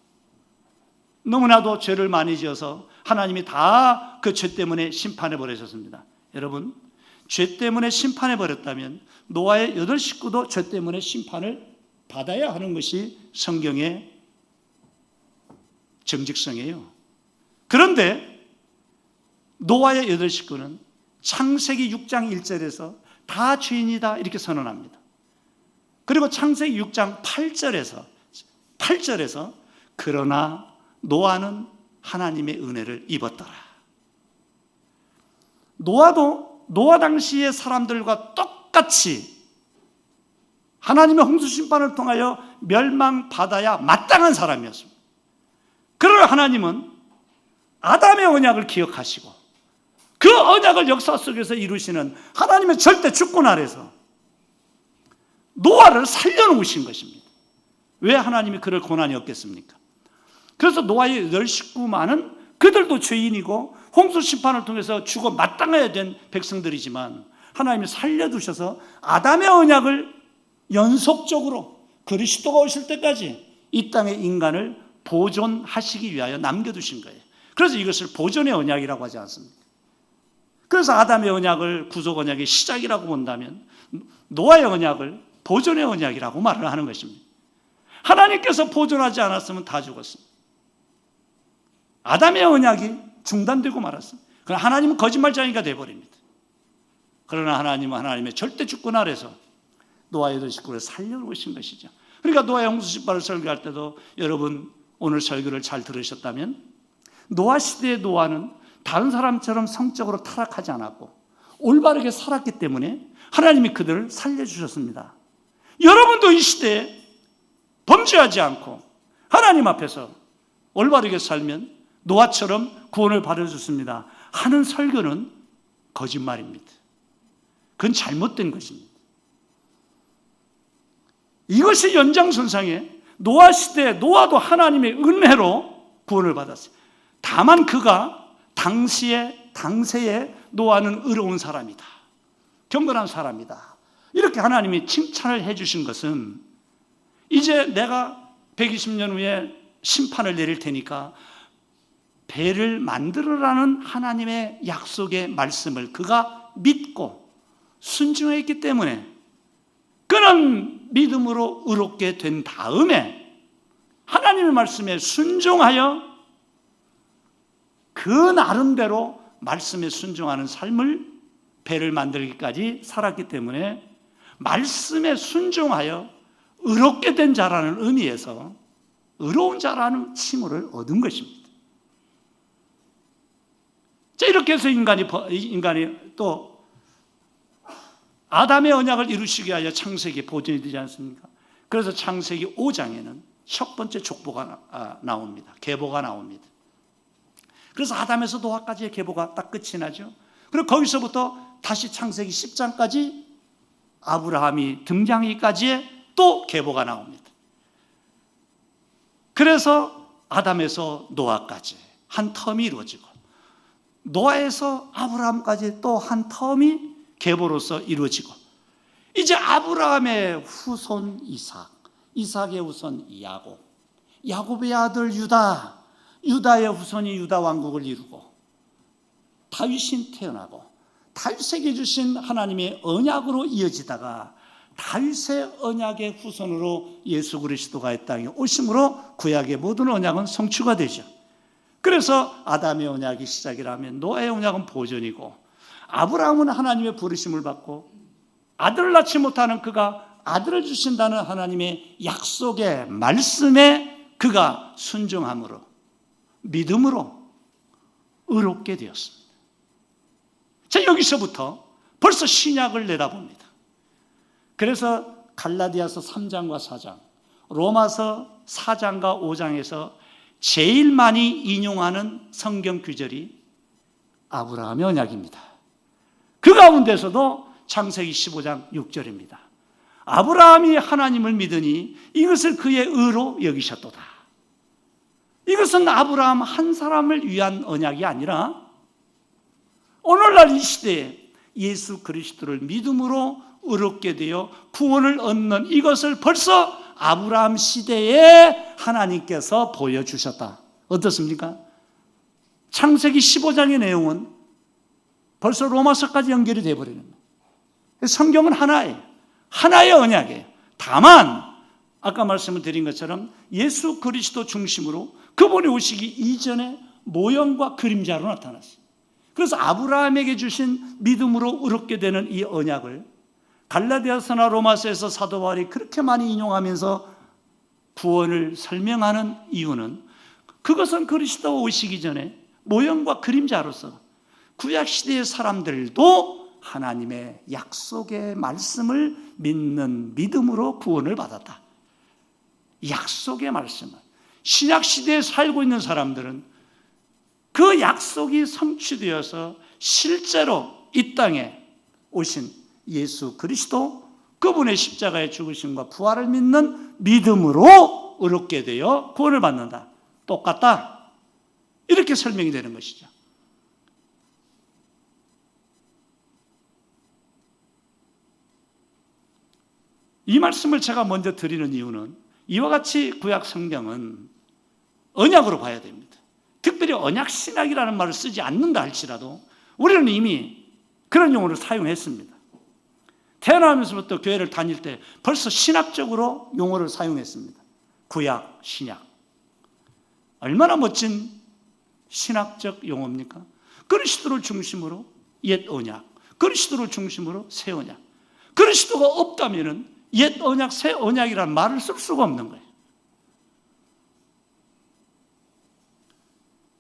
너무나도 죄를 많이 지어서 하나님이 다 그 죄 때문에 심판해 버리셨습니다. 여러분, 죄 때문에 심판해 버렸다면 노아의 8 식구도 죄 때문에 심판을 받아야 하는 것이 성경의 정직성이에요. 그런데 노아의 8 식구는 창세기 6장 1절에서 다 죄인이다 이렇게 선언합니다. 그리고 창세기 6장 8절에서 그러나 노아는 하나님의 은혜를 입었더라. 노아도 노아 당시의 사람들과 똑같이 하나님의 홍수 심판을 통하여 멸망받아야 마땅한 사람이었습니다. 그러나 하나님은 아담의 언약을 기억하시고 그 언약을 역사 속에서 이루시는 하나님의 절대 주권 아래서 노아를 살려놓으신 것입니다. 왜 하나님이 그럴 고난이 없겠습니까? 그래서 노아의 8 식구만은 그들도 죄인이고 홍수 심판을 통해서 죽어 마땅해야 된 백성들이지만 하나님이 살려두셔서 아담의 언약을 연속적으로 그리스도가 오실 때까지 이 땅의 인간을 보존하시기 위하여 남겨두신 거예요. 그래서 이것을 보존의 언약이라고 하지 않습니까? 그래서 아담의 언약을 구속 언약의 시작이라고 본다면 노아의 언약을 보존의 언약이라고 말을 하는 것입니다. 하나님께서 보존하지 않았으면 다 죽었습니다. 아담의 언약이 중단되고 말았습니다. 그러나 하나님은 거짓말쟁이가 되어버립니다. 그러나 하나님은 하나님의 절대 주권 아래서 노아의 8 식구를 살려놓으신 것이죠. 그러니까 노아의 홍수심판을 설교할 때도 여러분 오늘 설교를 잘 들으셨다면 노아 시대의 노아는 다른 사람처럼 성적으로 타락하지 않았고 올바르게 살았기 때문에 하나님이 그들을 살려주셨습니다. 여러분도 이 시대에 범죄하지 않고 하나님 앞에서 올바르게 살면 노아처럼 구원을 받아줬습니다 하는 설교는 거짓말입니다. 그건 잘못된 것입니다. 이것이 연장선상에 노아 시대에 노아도 하나님의 은혜로 구원을 받았어요. 다만 그가 당시에 노아는 의로운 사람이다, 경건한 사람이다 이렇게 하나님이 칭찬을 해주신 것은 이제 내가 120년 후에 심판을 내릴 테니까 배를 만들어라는 하나님의 약속의 말씀을 그가 믿고 순종했기 때문에 그는 믿음으로 의롭게 된 다음에 하나님의 말씀에 순종하여 그 나름대로 말씀에 순종하는 삶을 배를 만들기까지 살았기 때문에 말씀에 순종하여 의롭게 된 자라는 의미에서 의로운 자라는 칭호를 얻은 것입니다. 자, 이렇게 해서 인간이 또 아담의 언약을 이루시기 위하여 창세기 보존이 되지 않습니까? 그래서 창세기 5장에는 첫 번째 족보가 나옵니다. 계보가 나옵니다. 그래서 아담에서 노아까지의 계보가 딱 끝이 나죠. 그리고 거기서부터 다시 창세기 10장까지 아브라함이 등장하기까지의 또 계보가 나옵니다. 그래서 아담에서 노아까지 한 텀이 이루어지고 노아에서 아브라함까지 또 한 텀이 계보로서 이루어지고 이제 아브라함의 후손 이삭, 이삭의 후손 야곱, 야곱의 아들 유다, 유다의 후손이 유다 왕국을 이루고 다윗이 태어나고 다윗에게 주신 하나님의 언약으로 이어지다가 다윗의 언약의 후손으로 예수 그리스도가 이 땅에 오심으로 구약의 모든 언약은 성취가 되죠. 그래서 아담의 언약이 시작이라면 노아의 언약은 보존이고 아브라함은 하나님의 부르심을 받고 아들을 낳지 못하는 그가 아들을 주신다는 하나님의 약속의 말씀에 그가 순종함으로 믿음으로 의롭게 되었습니다. 자, 여기서부터 벌써 신약을 내다봅니다. 그래서 갈라디아서 3장과 4장, 로마서 4장과 5장에서 제일 많이 인용하는 성경 구절이 아브라함의 언약입니다. 그 가운데서도 창세기 15장 6절입니다. 아브라함이 하나님을 믿으니 이것을 그의 의로 여기셨도다. 이것은 아브라함 한 사람을 위한 언약이 아니라 오늘날 이 시대에 예수 그리스도를 믿음으로 의롭게 되어 구원을 얻는 이것을 벌써 아브라함 시대에 하나님께서 보여주셨다. 어떻습니까? 창세기 15장의 내용은 벌써 로마서까지 연결이 되어버리는 거예요. 성경은 하나예요. 하나의 언약이에요. 다만 아까 말씀을 드린 것처럼 예수 그리스도 중심으로 그분이 오시기 이전에 모형과 그림자로 나타났어요. 그래서 아브라함에게 주신 믿음으로 의롭게 되는 이 언약을 갈라디아서나 로마서에서 사도 바울이 그렇게 많이 인용하면서 구원을 설명하는 이유는 그것은 그리스도 오시기 전에 모형과 그림자로서 구약시대의 사람들도 하나님의 약속의 말씀을 믿는 믿음으로 구원을 받았다. 약속의 말씀은 신약시대에 살고 있는 사람들은 그 약속이 성취되어서 실제로 이 땅에 오신 예수 그리스도 그분의 십자가의 죽으심과 부활을 믿는 믿음으로 의롭게 되어 구원을 받는다. 똑같다. 이렇게 설명이 되는 것이죠. 이 말씀을 제가 먼저 드리는 이유는 이와 같이 구약 성경은 언약으로 봐야 됩니다. 특별히 언약신약이라는 말을 쓰지 않는다 할지라도 우리는 이미 그런 용어를 사용했습니다. 태어나면서부터 교회를 다닐 때 벌써 신학적으로 용어를 사용했습니다. 구약, 신약. 얼마나 멋진 신학적 용어입니까? 그리스도를 중심으로 옛 언약, 그리스도를 중심으로 새 언약. 그리스도가 없다면은 옛 언약, 새 언약이라는 말을 쓸 수가 없는 거예요.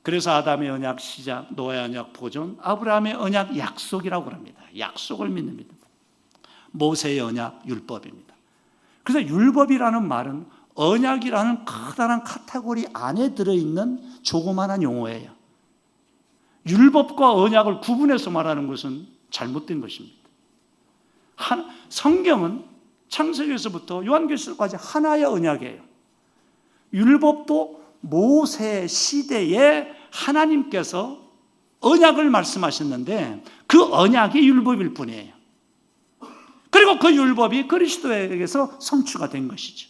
그래서 아담의 언약 시작, 노아의 언약 보존, 아브라함의 언약 약속이라고 합니다. 약속을 믿는 믿음. 모세의 언약 율법입니다. 그래서 율법이라는 말은 언약이라는 커다란 카테고리 안에 들어있는 조그마한 용어예요. 율법과 언약을 구분해서 말하는 것은 잘못된 것입니다. 성경은 창세기에서부터 요한계시록까지 하나의 언약이에요. 율법도 모세 시대에 하나님께서 언약을 말씀하셨는데 그 언약이 율법일 뿐이에요. 그리고 그 율법이 그리스도에게서 성취가 된 것이죠.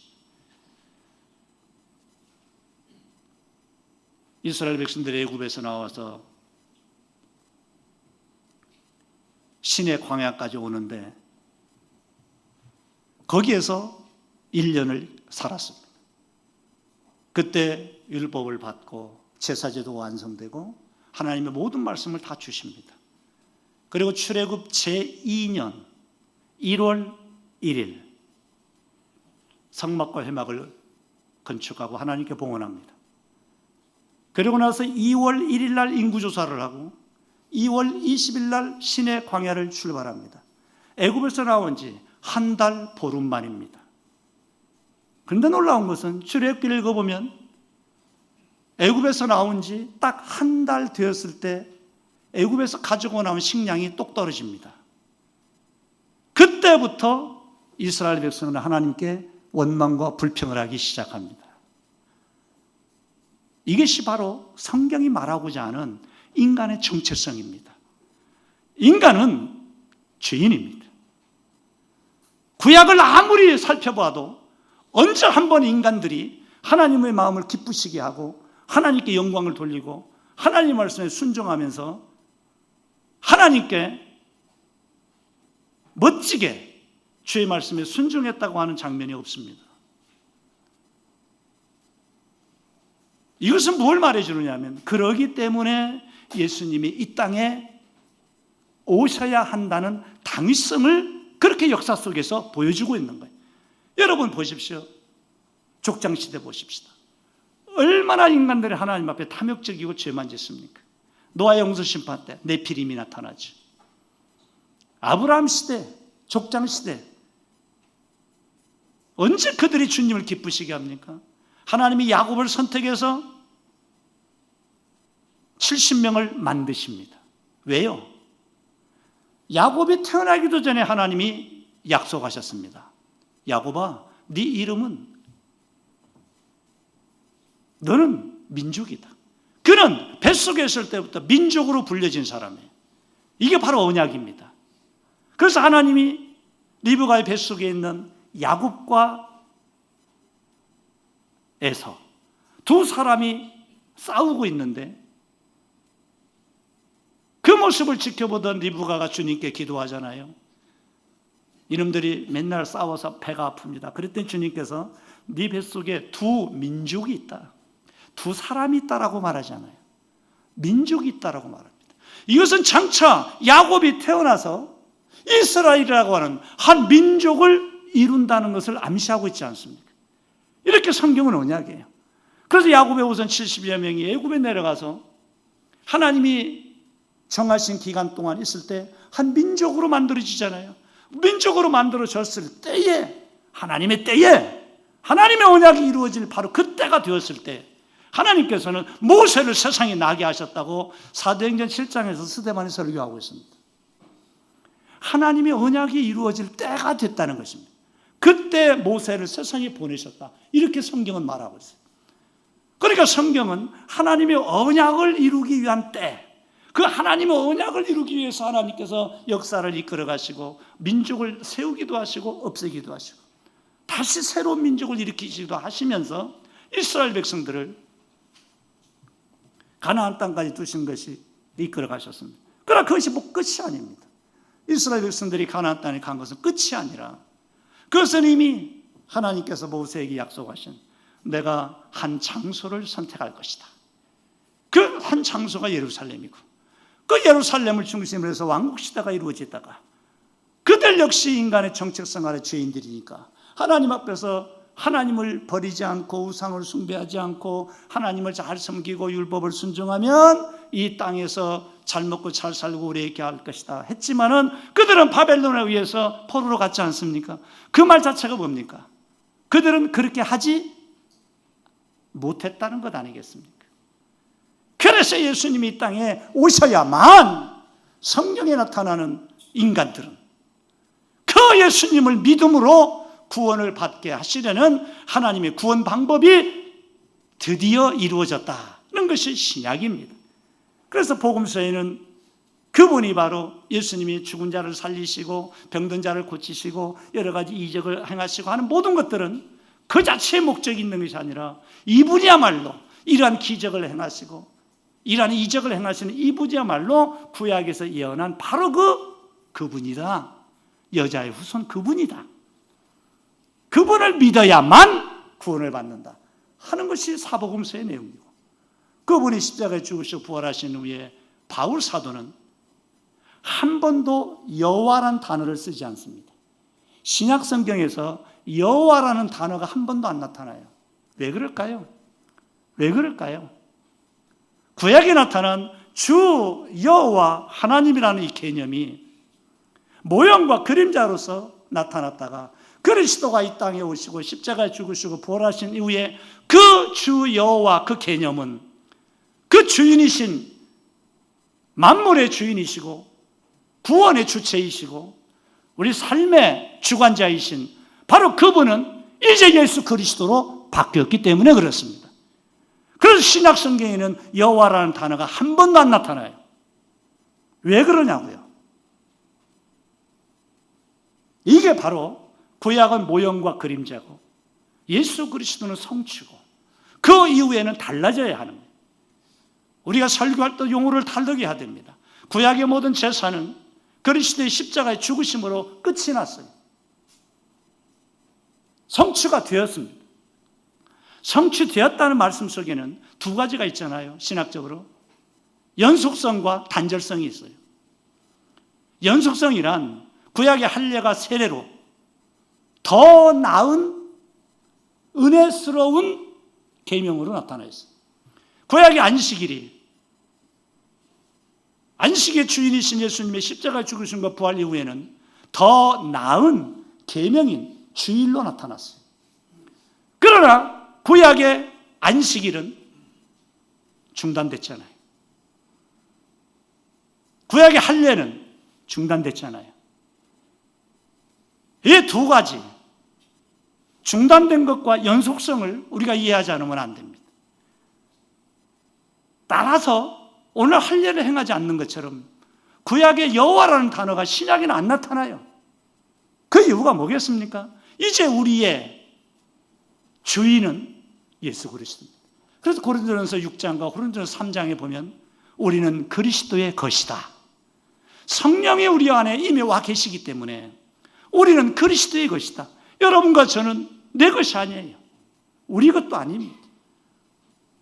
이스라엘 백성들이 애굽에서 나와서 신의 광야까지 오는데 거기에서 1년을 살았습니다. 그때 율법을 받고 제사제도 완성되고 하나님의 모든 말씀을 다 주십니다. 그리고 출애굽 제2년 1월 1일 성막과 회막을 건축하고 하나님께 봉헌합니다. 그리고 나서 2월 1일 날 인구조사를 하고 2월 20일 날 신의 광야를 출발합니다. 애굽에서 나온 지 한 달 보름 만입니다. 그런데 놀라운 것은 출애굽기를 읽어보면 애굽에서 나온 지 딱 한 달 되었을 때 애굽에서 가지고 나온 식량이 똑 떨어집니다. 그때부터 이스라엘 백성은 하나님께 원망과 불평을 하기 시작합니다. 이것이 바로 성경이 말하고자 하는 인간의 정체성입니다. 인간은 죄인입니다. 구약을 아무리 살펴봐도 언제 한번 인간들이 하나님의 마음을 기쁘시게 하고 하나님께 영광을 돌리고 하나님 말씀에 순종하면서 하나님께 멋지게 주의 말씀에 순종했다고 하는 장면이 없습니다. 이것은 뭘 말해주느냐면 그러기 때문에 예수님이 이 땅에 오셔야 한다는 당위성을 그렇게 역사 속에서 보여주고 있는 거예요. 여러분 보십시오. 족장시대 보십시다. 얼마나 인간들이 하나님 앞에 탐욕적이고 죄만 짓습니까? 노아의 홍수심판 때 네피림이 나타나죠. 아브라함 시대, 족장시대 언제 그들이 주님을 기쁘시게 합니까? 하나님이 야곱을 선택해서 70명을 만드십니다. 왜요? 야곱이 태어나기도 전에 하나님이 약속하셨습니다. 야곱아, 네 이름은 너는 민족이다. 그는 뱃속에 있을 때부터 민족으로 불려진 사람이에요. 이게 바로 언약입니다. 그래서 하나님이 리브가의 뱃속에 있는 야곱과 에서 두 사람이 싸우고 있는데 그 모습을 지켜보던 리브가가 주님께 기도하잖아요. 이놈들이 맨날 싸워서 배가 아픕니다. 그랬더니 주님께서 네 뱃속에 두 민족이 있다, 두 사람이 있다라고 말하잖아요. 민족이 있다라고 말합니다. 이것은 장차 야곱이 태어나서 이스라엘이라고 하는 한 민족을 이룬다는 것을 암시하고 있지 않습니까? 이렇게 성경은 언약이에요. 그래서 야곱의 우선 70여 명이 애굽에 내려가서 하나님이 정하신 기간 동안 있을 때 한 민족으로 만들어지잖아요. 민족으로 만들어졌을 때에, 하나님의 때에, 하나님의 언약이 이루어질 바로 그때가 되었을 때 하나님께서는 모세를 세상에 나게 하셨다고 사도행전 7장에서 스데반이 설교하고 있습니다. 하나님의 언약이 이루어질 때가 됐다는 것입니다. 그때 모세를 세상에 보내셨다, 이렇게 성경은 말하고 있어요. 그러니까 성경은 하나님의 언약을 이루기 위한 때, 그 하나님의 언약을 이루기 위해서 하나님께서 역사를 이끌어 가시고 민족을 세우기도 하시고 없애기도 하시고 다시 새로운 민족을 일으키시기도 하시면서 이스라엘 백성들을 가나안 땅까지 두신 것이 이끌어 가셨습니다. 그러나 그것이 뭐 끝이 아닙니다. 이스라엘 백성들이 가나안 땅에 간 것은 끝이 아니라 그것은 이미 하나님께서 모세에게 약속하신 내가 한 장소를 선택할 것이다. 그 한 장소가 예루살렘이고 그 예루살렘을 중심으로 해서 왕국시대가 이루어지다가 그들 역시 인간의 정책생활의 죄인들이니까 하나님 앞에서 하나님을 버리지 않고 우상을 숭배하지 않고 하나님을 잘 섬기고 율법을 순종하면 이 땅에서 잘 먹고 잘 살고 오래 있게 할 것이다 했지만은 그들은 바벨론에 의해서 포로로 갔지 않습니까? 그 말 자체가 뭡니까? 그들은 그렇게 하지 못했다는 것 아니겠습니까? 그래서 예수님이 이 땅에 오셔야만 성경에 나타나는 인간들은 그 예수님을 믿음으로 구원을 받게 하시려는 하나님의 구원 방법이 드디어 이루어졌다는 것이 신약입니다. 그래서 복음서에는 그분이 바로 예수님이 죽은 자를 살리시고 병든 자를 고치시고 여러 가지 이적을 행하시고 하는 모든 것들은 그 자체의 목적이 있는 것이 아니라 이분이야말로 이러한 기적을 행하시고 이러한 이적을 행하시는 이분이야말로 구약에서 예언한 바로 그분이다. 여자의 후손 그분이다. 그분을 믿어야만 구원을 받는다 하는 것이 사복음서의 내용이고, 그분이 십자가에 죽으시고 부활하신 후에 바울 사도는 한 번도 여호와라는 단어를 쓰지 않습니다. 신약 성경에서 여호와라는 단어가 한 번도 안 나타나요. 왜 그럴까요? 왜 그럴까요? 구약에 나타난 주 여호와 하나님이라는 이 개념이 모형과 그림자로서 나타났다가 그리스도가 이 땅에 오시고 십자가에 죽으시고 부활하신 이후에 그 주 여호와 그 개념은 그 주인이신, 만물의 주인이시고 구원의 주체이시고 우리 삶의 주관자이신 바로 그분은 이제 예수 그리스도로 바뀌었기 때문에 그렇습니다. 그래서 신약 성경에는 여호와라는 단어가 한 번도 안 나타나요. 왜 그러냐고요? 이게 바로 구약은 모형과 그림자고 예수 그리스도는 성취고 그 이후에는 달라져야 하는 거예요. 우리가 설교할 때 용어를 다르게 해야 됩니다. 구약의 모든 제사는 그리스도의 십자가의 죽으심으로 끝이 났어요. 성취가 되었습니다. 성취되었다는 말씀 속에는 두 가지가 있잖아요. 신학적으로 연속성과 단절성이 있어요. 연속성이란 구약의 할례가 세례로 더 나은 은혜스러운 계명으로 나타나 있어요. 구약의 안식일이 안식의 주인이신 예수님의 십자가 죽으심과 부활 이후에는 더 나은 계명인 주일로 나타났어요. 그러나 구약의 안식일은 중단됐잖아요. 구약의 할례는 중단됐잖아요. 이 두 가지 중단된 것과 연속성을 우리가 이해하지 않으면 안 됩니다. 따라서 오늘 할례를 행하지 않는 것처럼 구약의 여호와라는 단어가 신약에는 안 나타나요. 그 이유가 뭐겠습니까? 이제 우리의 주인은 예수 그리스도입니다. 그래서 고린도전서 6장과 고린도전서 3장에 보면 우리는 그리스도의 것이다. 성령이 우리 안에 이미 와 계시기 때문에 우리는 그리스도의 것이다. 여러분과 저는 내 것이 아니에요. 우리 것도 아닙니다.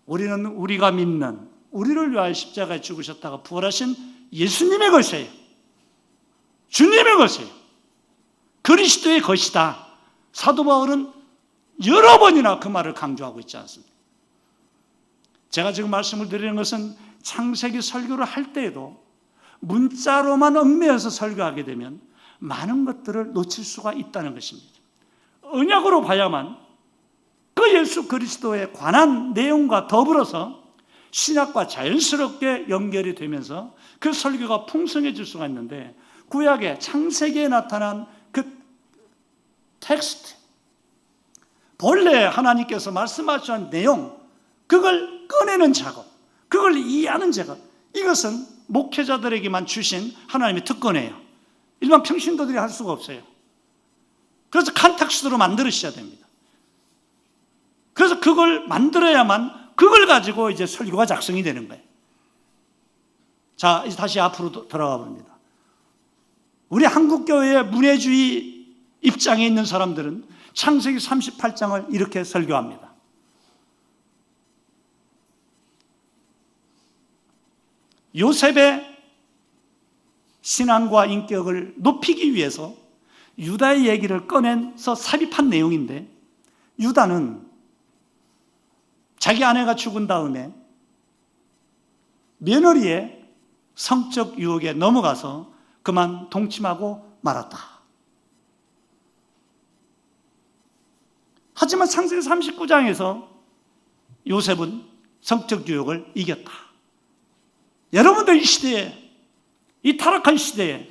우리는 우리가 믿는, 우리를 위하여 십자가에 죽으셨다가 부활하신 예수님의 것이에요. 주님의 것이에요. 그리스도의 것이다. 사도 바울은 여러 번이나 그 말을 강조하고 있지 않습니까? 제가 지금 말씀을 드리는 것은 창세기 설교를 할 때에도 문자로만 얽매여서 설교하게 되면 많은 것들을 놓칠 수가 있다는 것입니다. 언약으로 봐야만 그 예수 그리스도에 관한 내용과 더불어서 신약과 자연스럽게 연결이 되면서 그 설교가 풍성해질 수가 있는데, 구약의 창세기에 나타난 그 텍스트, 본래 하나님께서 말씀하신 내용, 그걸 꺼내는 작업, 그걸 이해하는 작업, 이것은 목회자들에게만 주신 하나님의 특권이에요. 일반 평신도들이 할 수가 없어요. 그래서 컨텍스트로 만들으셔야 됩니다. 그래서 그걸 만들어야만 그걸 가지고 이제 설교가 작성이 되는 거예요. 자, 이제 다시 앞으로 들어가 봅니다. 우리 한국교회의 문해주의 입장에 있는 사람들은 창세기 38장을 이렇게 설교합니다. 요셉의 신앙과 인격을 높이기 위해서 유다의 얘기를 꺼내서 삽입한 내용인데, 유다는 자기 아내가 죽은 다음에 며느리의 성적 유혹에 넘어가서 그만 동침하고 말았다. 하지만 창세기 39장에서 요셉은 성적 유혹을 이겼다. 여러분들 이 시대에, 이 타락한 시대에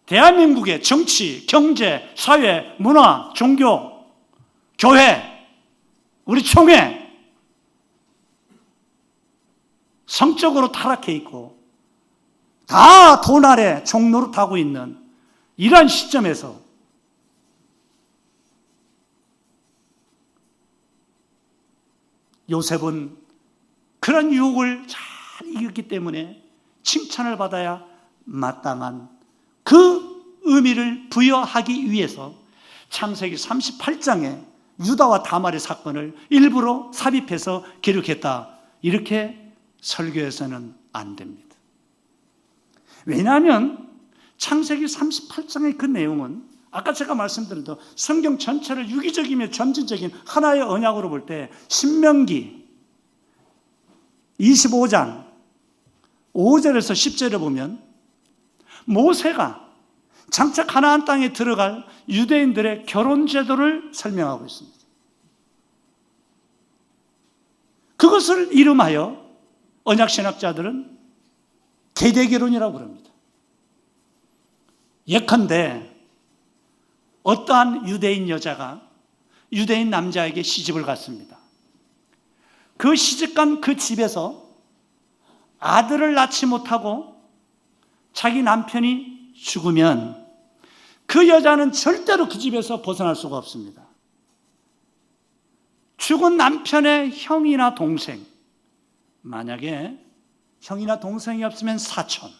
대한민국의 정치, 경제, 사회, 문화, 종교, 교회, 우리 총회 성적으로 타락해 있고 다 돈 아래 종노릇하고 있는 이러한 시점에서 요셉은 그런 유혹을 잘 이겼기 때문에 칭찬을 받아야 마땅한 그 의미를 부여하기 위해서 창세기 38장에 유다와 다말의 사건을 일부러 삽입해서 기록했다. 이렇게 설교해서는 안 됩니다. 왜냐하면 창세기 38장의 그 내용은 아까 제가 말씀드린 대로 성경 전체를 유기적이며 점진적인 하나의 언약으로 볼 때 신명기 25장 5절에서 10절에 보면 모세가 장차 가나안 땅에 들어갈 유대인들의 결혼 제도를 설명하고 있습니다. 그것을 이름하여 언약신학자들은 계대결혼이라고 부릅니다. 예컨대 어떠한 유대인 여자가 유대인 남자에게 시집을 갔습니다. 그 시집간 그 집에서 아들을 낳지 못하고 자기 남편이 죽으면 그 여자는 절대로 그 집에서 벗어날 수가 없습니다. 죽은 남편의 형이나 동생, 만약에 형이나 동생이 없으면 사촌,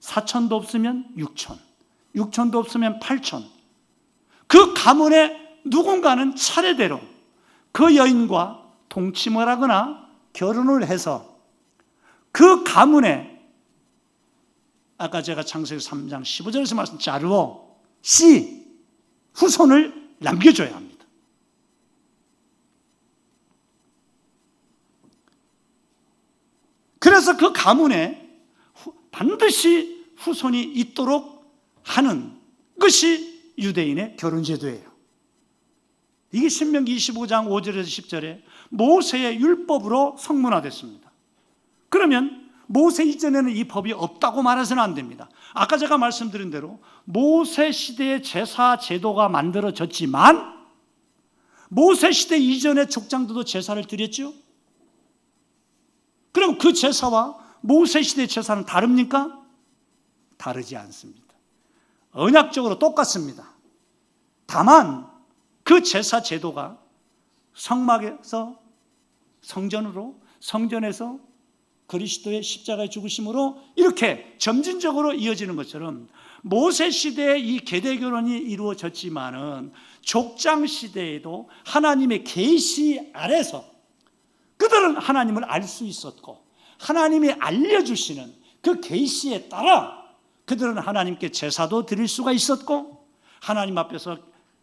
사촌도 없으면 육촌, 육촌도 없으면 팔촌, 그 가문의 누군가는 차례대로 그 여인과 동침을 하거나 결혼을 해서 그 가문에, 아까 제가 창세기 3장 15절에서 말씀 자르오 씨 후손을 남겨줘야 합니다. 그래서 그 가문에 반드시 후손이 있도록 하는 것이 유대인의 결혼제도예요. 이게 신명기 25장 5절에서 10절에 모세의 율법으로 성문화됐습니다. 그러면 모세 이전에는 이 법이 없다고 말해서는 안 됩니다. 아까 제가 말씀드린 대로 모세 시대의 제사 제도가 만들어졌지만 모세 시대 이전의 족장들도 제사를 드렸죠. 그럼 그 제사와 모세 시대의 제사는 다릅니까? 다르지 않습니다. 언약적으로 똑같습니다. 다만 그 제사 제도가 성막에서 성전으로, 성전에서 그리스도의 십자가의 죽으심으로 이렇게 점진적으로 이어지는 것처럼 모세 시대에 이 계대 결혼이 이루어졌지만은 족장 시대에도 하나님의 계시 아래서 그들은 하나님을 알 수 있었고 하나님이 알려주시는 그 계시에 따라 그들은 하나님께 제사도 드릴 수가 있었고 하나님 앞에서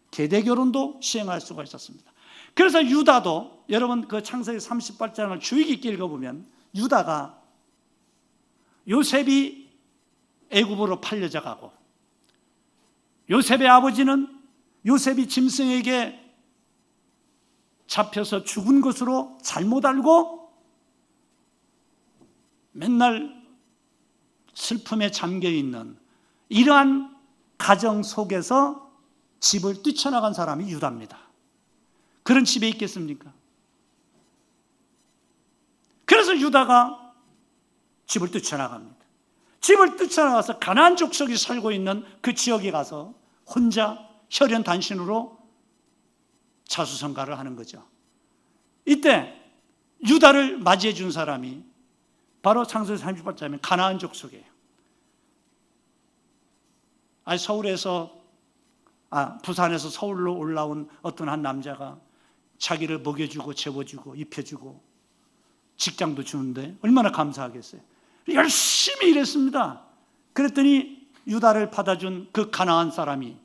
계대 결혼도 시행할 수가 있었습니다. 그래서 유다도 여러분 그 창세기 38장을 주의 깊게 읽어보면 유다가 요셉이 애굽으로 팔려져 가고 요셉의 아버지는 요셉이 짐승에게 잡혀서 죽은 것으로 잘못 알고 맨날 슬픔에 잠겨있는 이러한 가정 속에서 집을 뛰쳐나간 사람이 유다입니다. 그런 집에 있겠습니까? 그래서 유다가 집을 뛰쳐나갑니다. 집을 뛰쳐나가서 가나안 족속이 살고 있는 그 지역에 가서 혼자 혈연 단신으로 자수성가를 하는 거죠. 이때 유다를 맞이해 준 사람이 바로 창세기 38장에 가나안 족속이에요. 부산에서 서울로 올라온 어떤 한 남자가 자기를 먹여주고 재워주고 입혀주고 직장도 주는데 얼마나 감사하겠어요. 열심히 일했습니다. 그랬더니 유다를 받아준 그 가나안 사람이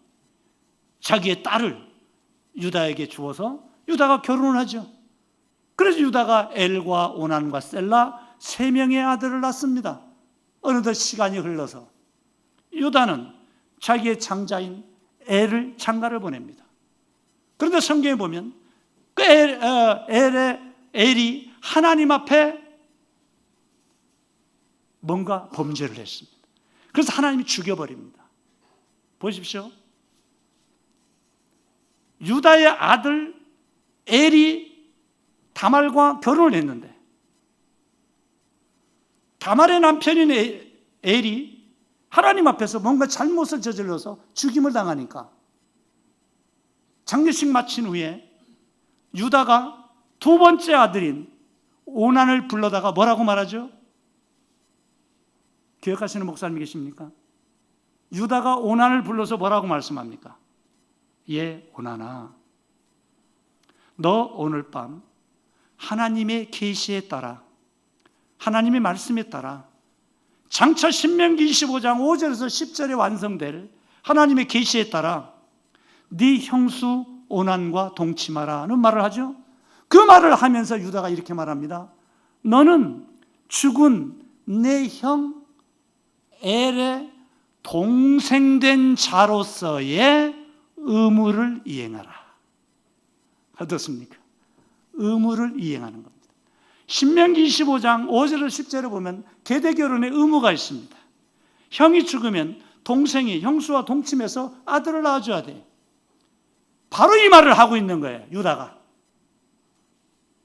자기의 딸을 유다에게 주어서 유다가 결혼을 하죠. 그래서 유다가 엘과 오난과 셀라 3명의 아들을 낳습니다. 어느덧 시간이 흘러서 유다는 자기의 장자인 엘을 장가를 보냅니다. 그런데 성경에 보면 그 엘이 하나님 앞에 뭔가 범죄를 했습니다. 그래서 하나님이 죽여버립니다. 보십시오. 유다의 아들 엘이 다말과 결혼을 했는데 다말의 남편인 엘이 하나님 앞에서 뭔가 잘못을 저질러서 죽임을 당하니까 장례식 마친 후에 유다가 2번째 아들인 오난을 불러다가 뭐라고 말하죠? 기억하시는 목사님 계십니까? 유다가 오난을 불러서 뭐라고 말씀합니까? 예, 오난아, 너 오늘 밤 하나님의 계시에 따라 하나님의 말씀에 따라 장차 신명기 25장 5절에서 10절에 완성될 하나님의 계시에 따라 네 형수 오난과 동침하라는 말을 하죠. 그 말을 하면서 유다가 이렇게 말합니다. 너는 죽은 내 형 엘의 동생된 자로서의 의무를 이행하라. 어떻습니까? 의무를 이행하는 겁니다. 신명기 25장 5절을 10절에 보면 계대결혼의 의무가 있습니다. 형이 죽으면 동생이 형수와 동침해서 아들을 낳아줘야 돼요. 바로 이 말을 하고 있는 거예요, 유다가.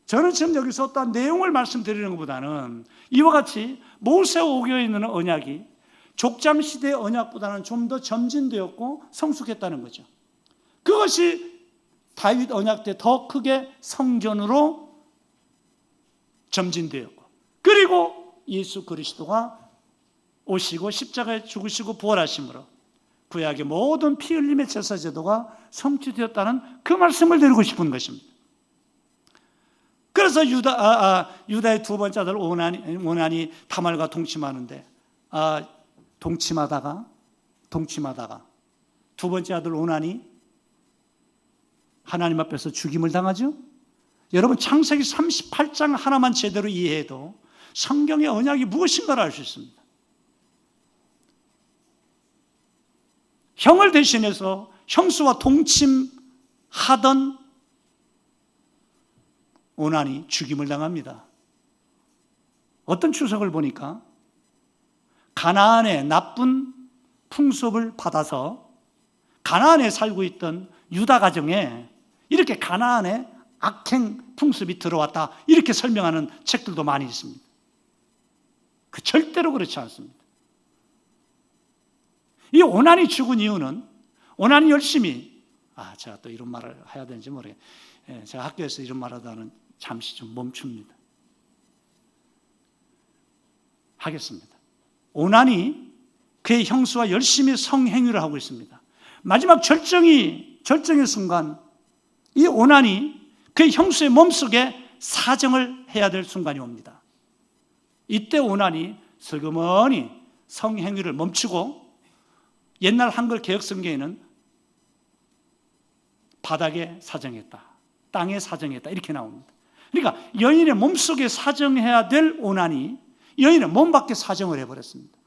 저는 지금 여기서 어떤 내용을 말씀드리는 것보다는 이와 같이 모세 오교에 있는 언약이 족장 시대의 언약보다는 좀 더 점진되었고 성숙했다는 거죠. 그것이 다윗 언약 때 더 크게 성전으로 점진되었고, 그리고 예수 그리스도가 오시고 십자가에 죽으시고 부활하심으로 구약의 모든 피 흘림의 제사 제도가 성취되었다는 그 말씀을 드리고 싶은 것입니다. 그래서 유다의 2번째 아들 오난이 다말과 동침하는데 동침하다가 2번째 아들 오난이 하나님 앞에서 죽임을 당하죠. 여러분 창세기 38장 하나만 제대로 이해해도 성경의 언약이 무엇인가를 알 수 있습니다. 형을 대신해서 형수와 동침하던 오난이 죽임을 당합니다. 어떤 추석을 보니까 가나안의 나쁜 풍습을 받아서 가나안에 살고 있던 유다 가정에 이렇게 가나안의 악행 풍습이 들어왔다, 이렇게 설명하는 책들도 많이 있습니다. 절대로 그렇지 않습니다. 이 오난이 죽은 이유는 오난이 열심히 제가 또 이런 말을 해야 되는지 모르겠어요. 제가 학교에서 이런 말하다는 잠시 좀 멈춥니다. 하겠습니다. 오난이 그의 형수와 열심히 성행위를 하고 있습니다. 마지막 절정의 순간, 이 오난이 그의 형수의 몸속에 사정을 해야 될 순간이 옵니다. 이때 오난이 슬그머니 성행위를 멈추고, 옛날 한글 개역 성경에는 바닥에 사정했다, 땅에 사정했다 이렇게 나옵니다. 그러니까 여인의 몸속에 사정해야 될 오난이 여인의 몸 밖에 사정을 해버렸습니다.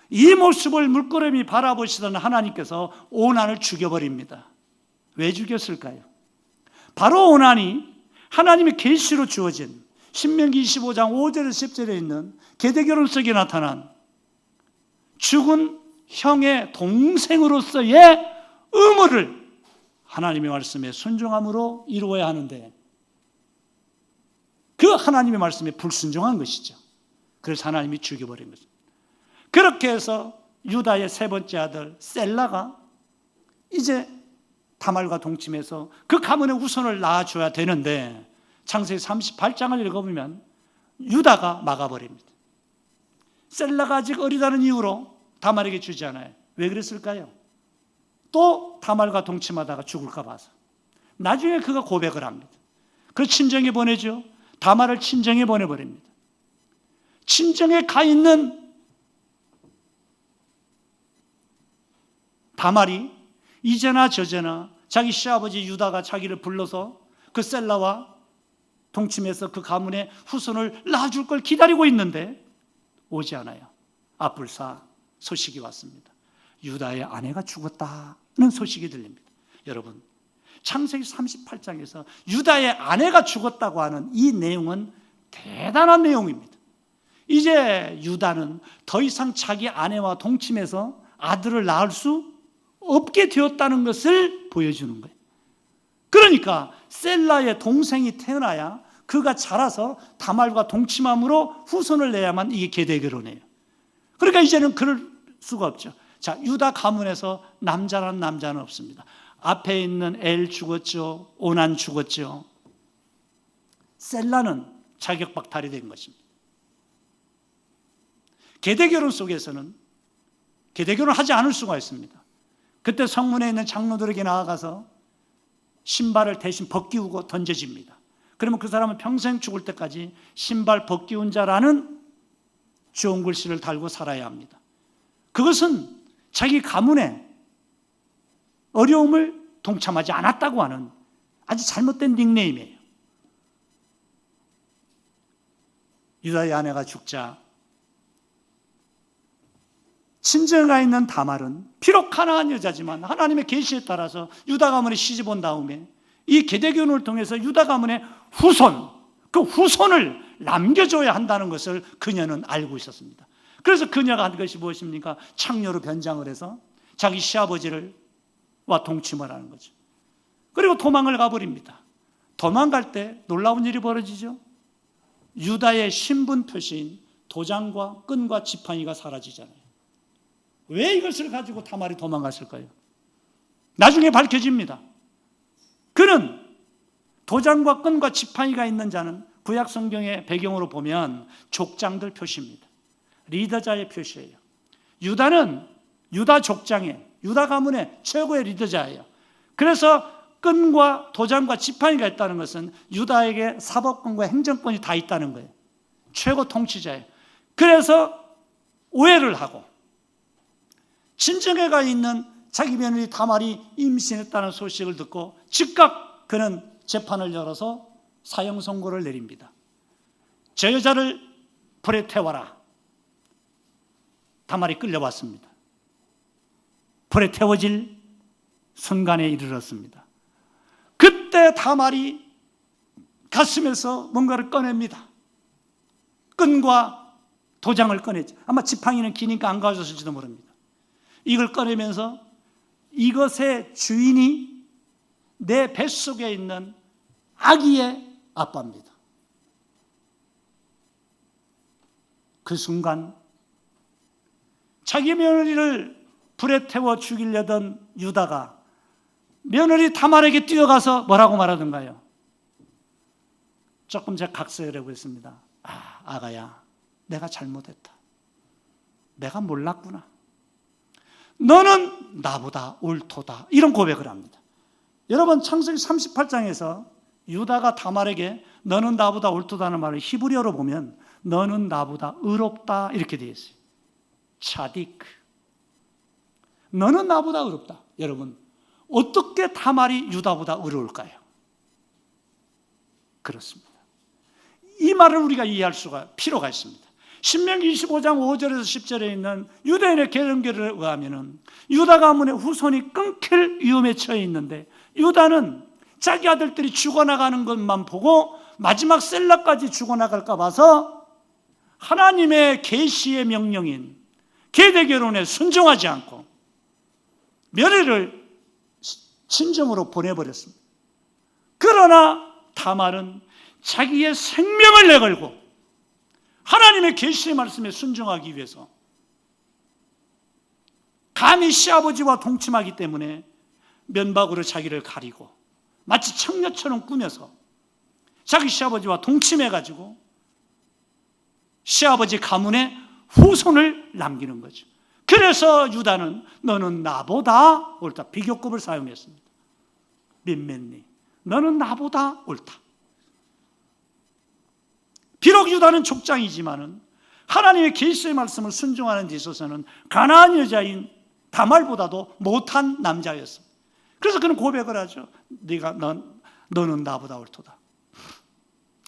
이 모습을 물끄러미 바라보시던 하나님께서 오난을 죽여버립니다. 왜 죽였을까요? 바로 오난이 하나님의 계시로 주어진 신명기 25장 5절에서 10절에 있는 계대결혼 속에 나타난 죽은 형의 동생으로서의 의무를 하나님의 말씀에 순종함으로 이루어야 하는데, 그 하나님의 말씀에 불순종한 것이죠. 그래서 하나님이 죽여버린 것입니다. 그렇게 해서 유다의 세 번째 아들 셀라가 이제 다말과 동침해서 그 가문의 후손을 낳아줘야 되는데, 창세기 38장을 읽어보면 유다가 막아버립니다. 셀라가 아직 어리다는 이유로 다말에게 주지 않아요. 왜 그랬을까요? 또 다말과 동침하다가 죽을까 봐서. 나중에 그가 고백을 합니다. 그 친정에 보내죠. 다말을 친정에 보내버립니다. 친정에 가 있는 다말이 이제나 저제나 자기 시아버지 유다가 자기를 불러서 그 셀라와 동침해서 그 가문의 후손을 낳아줄 걸 기다리고 있는데 오지 않아요. 앞불사 소식이 왔습니다. 유다의 아내가 죽었다는 소식이 들립니다. 여러분, 창세기 38장에서 유다의 아내가 죽었다고 하는 이 내용은 대단한 내용입니다. 이제 유다는 더 이상 자기 아내와 동침해서 아들을 낳을 수 없게 되었다는 것을 보여주는 거예요. 그러니까 셀라의 동생이 태어나야 그가 자라서 다말과 동침함으로 후손을 내야만 이게 계대결혼이에요. 그러니까 이제는 그럴 수가 없죠. 자, 유다 가문에서 남자란 남자는 없습니다. 앞에 있는 엘 죽었죠. 오난 죽었죠. 셀라는 자격박탈이 된 것입니다. 계대결혼 속에서는 계대결혼을 하지 않을 수가 있습니다. 그때 성문에 있는 장로들에게 나아가서 신발을 대신 벗기우고 던져집니다. 그러면 그 사람은 평생 죽을 때까지 신발 벗기운 자라는 좋은 글씨를 달고 살아야 합니다. 그것은 자기 가문의 어려움을 동참하지 않았다고 하는 아주 잘못된 닉네임이에요. 유다의 아내가 죽자 친정에 가 있는 다말은 비록 가난한 여자지만 하나님의 계시에 따라서 유다 가문에 시집 온 다음에 이 계대결혼을 통해서 유다 가문의 후손, 그 후손을 남겨줘야 한다는 것을 그녀는 알고 있었습니다. 그래서 그녀가 한 것이 무엇입니까? 창녀로 변장을 해서 자기 시아버지와 동침을 하는 거죠. 그리고 도망을 가버립니다. 도망갈 때 놀라운 일이 벌어지죠. 유다의 신분 표시인 도장과 끈과 지팡이가 사라지잖아요. 왜 이것을 가지고 다말이 도망갔을까요? 나중에 밝혀집니다. 그는 도장과 끈과 지팡이가 있는 자는 구약 성경의 배경으로 보면 족장들 표시입니다. 리더자의 표시예요. 유다는 유다 족장의, 유다 가문의 최고의 리더자예요. 그래서 끈과 도장과 지팡이가 있다는 것은 유다에게 사법권과 행정권이 다 있다는 거예요. 최고 통치자예요. 그래서 오해를 하고 친정에 가 있는 자기 며느리 다말이 임신했다는 소식을 듣고 즉각 그는 재판을 열어서 사형 선고를 내립니다. 저 여자를 불에 태워라. 다말이 끌려왔습니다. 불에 태워질 순간에 이르렀습니다. 그때 다말이 가슴에서 뭔가를 꺼냅니다. 끈과 도장을 꺼내죠. 아마 지팡이는 기니까 안 가져왔을지도 모릅니다. 이걸 꺼내면서 이것의 주인이 내 뱃속에 있는 아기의 아빠입니다. 그 순간 자기 며느리를 불에 태워 죽이려던 유다가 며느리 다말에게 뛰어가서 뭐라고 말하던가요? 조금 제가 각서하려고 했습니다. 아가야, 내가 잘못했다. 내가 몰랐구나. 너는 나보다 옳도다. 이런 고백을 합니다. 여러분, 창세기 38장에서 유다가 다말에게 너는 나보다 옳도다는 말을 히브리어로 보면 너는 나보다 의롭다 이렇게 되어 있어요. 차디크. 너는 나보다 의롭다. 여러분, 어떻게 다말이 유다보다 의로울까요? 그렇습니다. 이 말을 우리가 이해할 필요가 있습니다. 신명기 25장 5절에서 10절에 있는 유대인의 계명결에 의하면 유다 가문의 후손이 끊길 위험에 처해 있는데 유다는 자기 아들들이 죽어나가는 것만 보고 마지막 셀라까지 죽어나갈까 봐서 하나님의 계시의 명령인 계대결혼에 순종하지 않고 며느리를 친정으로 보내버렸습니다. 그러나 다말은 자기의 생명을 내걸고 하나님의 계시의 말씀에 순종하기 위해서 감히 시아버지와 동침하기 때문에 면박으로 자기를 가리고 마치 청녀처럼 꾸며서 자기 시아버지와 동침해가지고 시아버지 가문의 후손을 남기는 거죠. 그래서 유다는 너는 나보다 옳다. 비교급을 사용했습니다. 민맨니, 너는 나보다 옳다. 비록 유다는 족장이지만은 하나님의 계시의 말씀을 순종하는 데 있어서는 가나안 여자인 다말보다도 못한 남자였습니다. 그래서 그는 고백을 하죠. 너는 나보다 옳도다.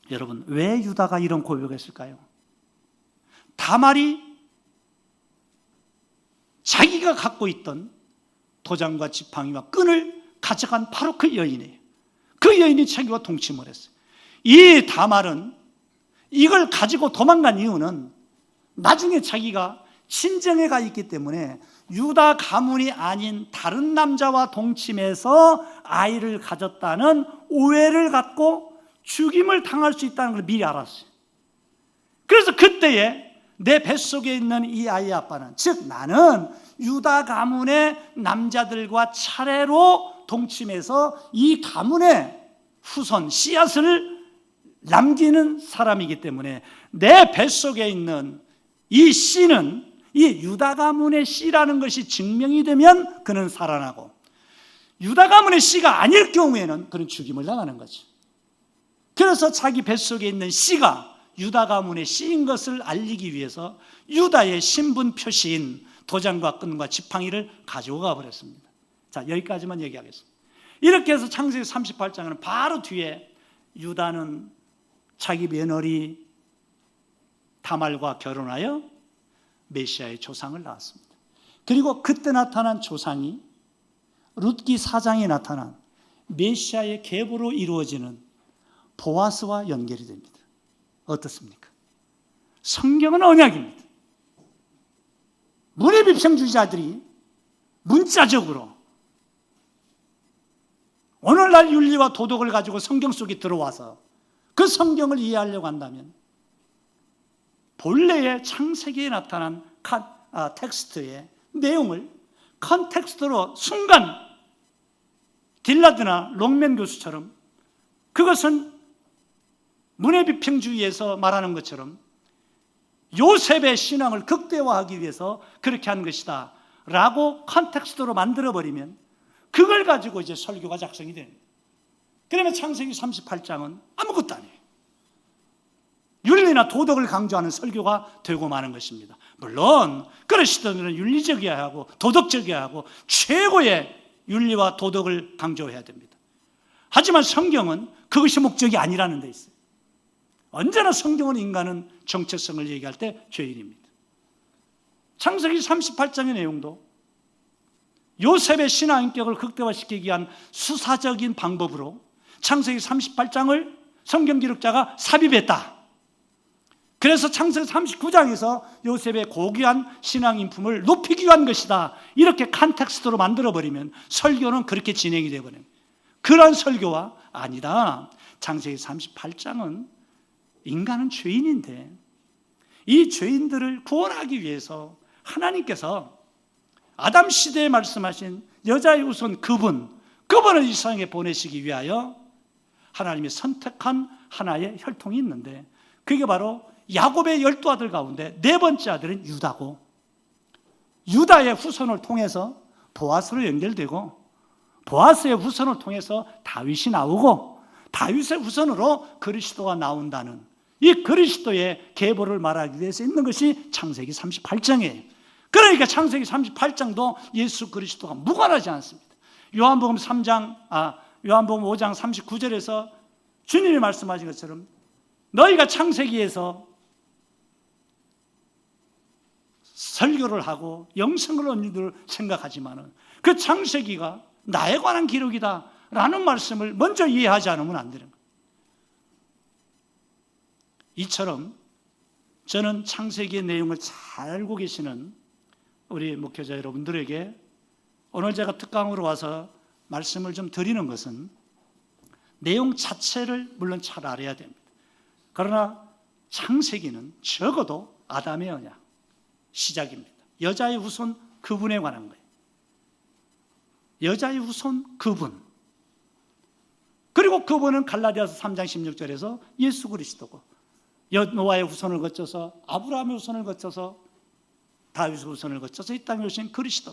여러분, 왜 유다가 이런 고백을 했을까요? 다말이 자기가 갖고 있던 도장과 지팡이와 끈을 가져간 바로 그 여인이에요. 그 여인이 자기와 동침을 했어요. 이 다말은 이걸 가지고 도망간 이유는 나중에 자기가 친정에 가 있기 때문에 유다 가문이 아닌 다른 남자와 동침해서 아이를 가졌다는 오해를 갖고 죽임을 당할 수 있다는 걸 미리 알았어요. 그래서 그때에 내 뱃속에 있는 이 아이의 아빠는, 즉 나는 유다 가문의 남자들과 차례로 동침해서 이 가문의 후손 씨앗을 남기는 사람이기 때문에 내 뱃속에 있는 이 씨는 이 유다 가문의 씨라는 것이 증명이 되면 그는 살아나고 유다 가문의 씨가 아닐 경우에는 그는 죽임을 당하는 거죠. 그래서 자기 뱃속에 있는 씨가 유다 가문의 씨인 것을 알리기 위해서 유다의 신분 표시인 도장과 끈과 지팡이를 가져가 버렸습니다. 자, 여기까지만 얘기하겠습니다. 이렇게 해서 창세기 38장은 바로 뒤에 유다는 자기 며느리 다말과 결혼하여 메시아의 조상을 낳았습니다. 그리고 그때 나타난 조상이 룻기 4장에 나타난 메시아의 계보로 이루어지는 보아스와 연결이 됩니다. 어떻습니까? 성경은 언약입니다. 문해비평주의자들이 문자적으로 오늘날 윤리와 도덕을 가지고 성경 속에 들어와서 그 성경을 이해하려고 한다면 본래의 창세기에 나타난 텍스트의 내용을 컨텍스트로 순간 딜라드나 롱맨 교수처럼 그것은 문해비평주의에서 말하는 것처럼 요셉의 신앙을 극대화하기 위해서 그렇게 한 것이다 라고 컨텍스트로 만들어버리면 그걸 가지고 이제 설교가 작성이 됩니다. 그러면 창세기 38장은 아무것도 아니에요. 윤리나 도덕을 강조하는 설교가 되고 마는 것입니다. 물론 그리스도인은 윤리적이어야 하고 도덕적이어야 하고 최고의 윤리와 도덕을 강조해야 됩니다. 하지만 성경은 그것이 목적이 아니라는 데 있어요. 언제나 성경은 인간은 정체성을 얘기할 때 죄인입니다. 창세기 38장의 내용도 요셉의 신앙인격을 극대화시키기 위한 수사적인 방법으로 창세기 38장을 성경 기록자가 삽입했다. 그래서 창세기 39장에서 요셉의 고귀한 신앙인품을 높이기 위한 것이다. 이렇게 컨텍스트로 만들어버리면 설교는 그렇게 진행이 되어버립니다. 그런 설교와 아니다. 창세기 38장은 인간은 죄인인데 이 죄인들을 구원하기 위해서 하나님께서 아담 시대에 말씀하신 여자의 우선 그분을 이 세상에 보내시기 위하여 하나님이 선택한 하나의 혈통이 있는데 그게 바로 야곱의 12아들 가운데 네 번째 아들은 유다고, 유다의 후손을 통해서 보아스로 연결되고, 보아스의 후손을 통해서 다윗이 나오고, 다윗의 후손으로 그리스도가 나온다는 이 그리스도의 계보를 말하기 위해서 있는 것이 창세기 38장이에요. 그러니까 창세기 38장도 예수 그리스도가 무관하지 않습니다. 요한복음 5장 39절에서 주님이 말씀하신 것처럼 너희가 창세기에서 설교를 하고 영성을 얻는 줄 생각하지만은 그 창세기가 나에 관한 기록이다 라는 말씀을 먼저 이해하지 않으면 안 되는 거예요. 이처럼 저는 창세기의 내용을 잘 알고 계시는 우리 목회자 여러분들에게 오늘 제가 특강으로 와서 말씀을 좀 드리는 것은 내용 자체를 물론 잘 알아야 됩니다. 그러나 창세기는 적어도 아담의 언약 시작입니다. 여자의 후손 그분에 관한 거예요. 여자의 후손 그분, 그리고 그분은 갈라디아서 3장 16절에서 예수 그리스도고, 노아의 후손을 거쳐서 아브라함의 후손을 거쳐서 다윗의 후손을 거쳐서 이 땅에 오신 그리스도.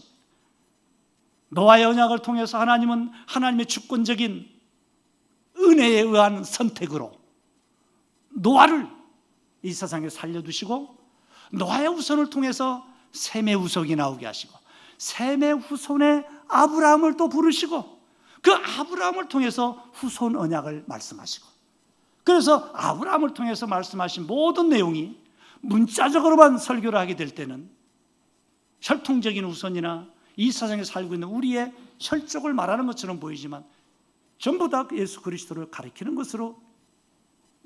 노아의 언약을 통해서 하나님은 하나님의 주권적인 은혜에 의한 선택으로 노아를 이 세상에 살려두시고, 노아의 후손을 통해서 셈의 후손이 나오게 하시고, 셈의 후손의 아브라함을 또 부르시고, 그 아브라함을 통해서 후손 언약을 말씀하시고, 그래서 아브라함을 통해서 말씀하신 모든 내용이 문자적으로만 설교를 하게 될 때는 혈통적인 후손이나 이 세상에 살고 있는 우리의 혈족을 말하는 것처럼 보이지만 전부 다 예수 그리스도를 가리키는 것으로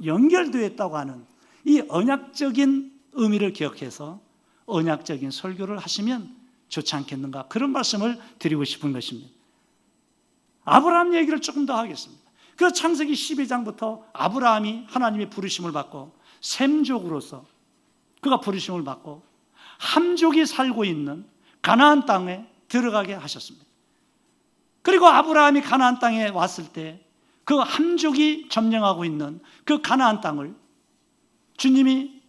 연결되어 있다고 하는 이 언약적인 의미를 기억해서 언약적인 설교를 하시면 좋지 않겠는가, 그런 말씀을 드리고 싶은 것입니다. 아브라함 얘기를 조금 더 하겠습니다. 그 창세기 12장부터 아브라함이 하나님의 부르심을 받고 셈족으로서 그가 부르심을 받고 함족이 살고 있는 가나안 땅에 들어가게 하셨습니다. 그리고 아브라함이 가나안 땅에 왔을 때 그 함족이 점령하고 있는 그 가나안 땅을 주님이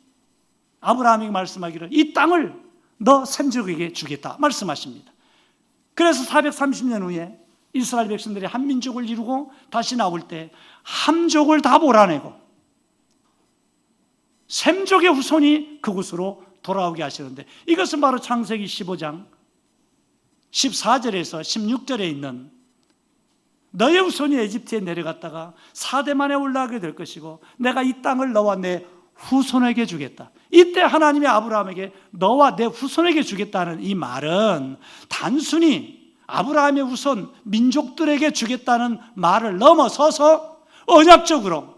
아브라함에게 말씀하기를 이 땅을 너 셈족에게 주겠다 말씀하십니다. 그래서 430년 후에 이스라엘 백성들이 한 민족을 이루고 다시 나올 때 함족을 다 몰아내고 셈족의 후손이 그곳으로 돌아오게 하시는데, 이것은 바로 창세기 15장 14절에서 16절에 있는 너의 후손이 에집트에 내려갔다가 사대만에 올라가게 될 것이고 내가 이 땅을 너와 내 후손에게 주겠다. 이때 하나님이 아브라함에게 너와 내 후손에게 주겠다는 이 말은 단순히 아브라함의 후손 민족들에게 주겠다는 말을 넘어서서 언약적으로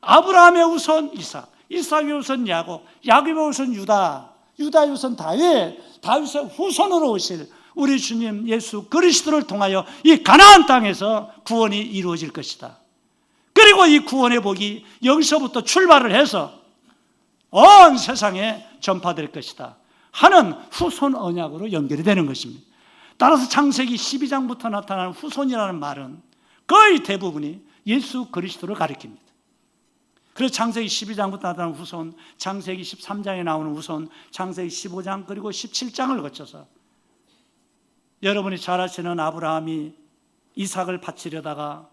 아브라함의 후손 이삭, 이삭의 후손 야곱, 야곱의 후손 유다, 유다의 후손 다윗, 다윗의 후손으로 오실 우리 주님 예수 그리스도를 통하여 이 가나안 땅에서 구원이 이루어질 것이다. 그리고 이 구원의 복이 여기서부터 출발을 해서 온 세상에 전파될 것이다 하는 후손 언약으로 연결이 되는 것입니다. 따라서 창세기 12장부터 나타나는 후손이라는 말은 거의 대부분이 예수 그리스도를 가리킵니다. 그래서 창세기 12장부터 나타나는 후손, 창세기 13장에 나오는 후손, 창세기 15장 그리고 17장을 거쳐서 여러분이 잘 아시는 아브라함이 이삭을 바치려다가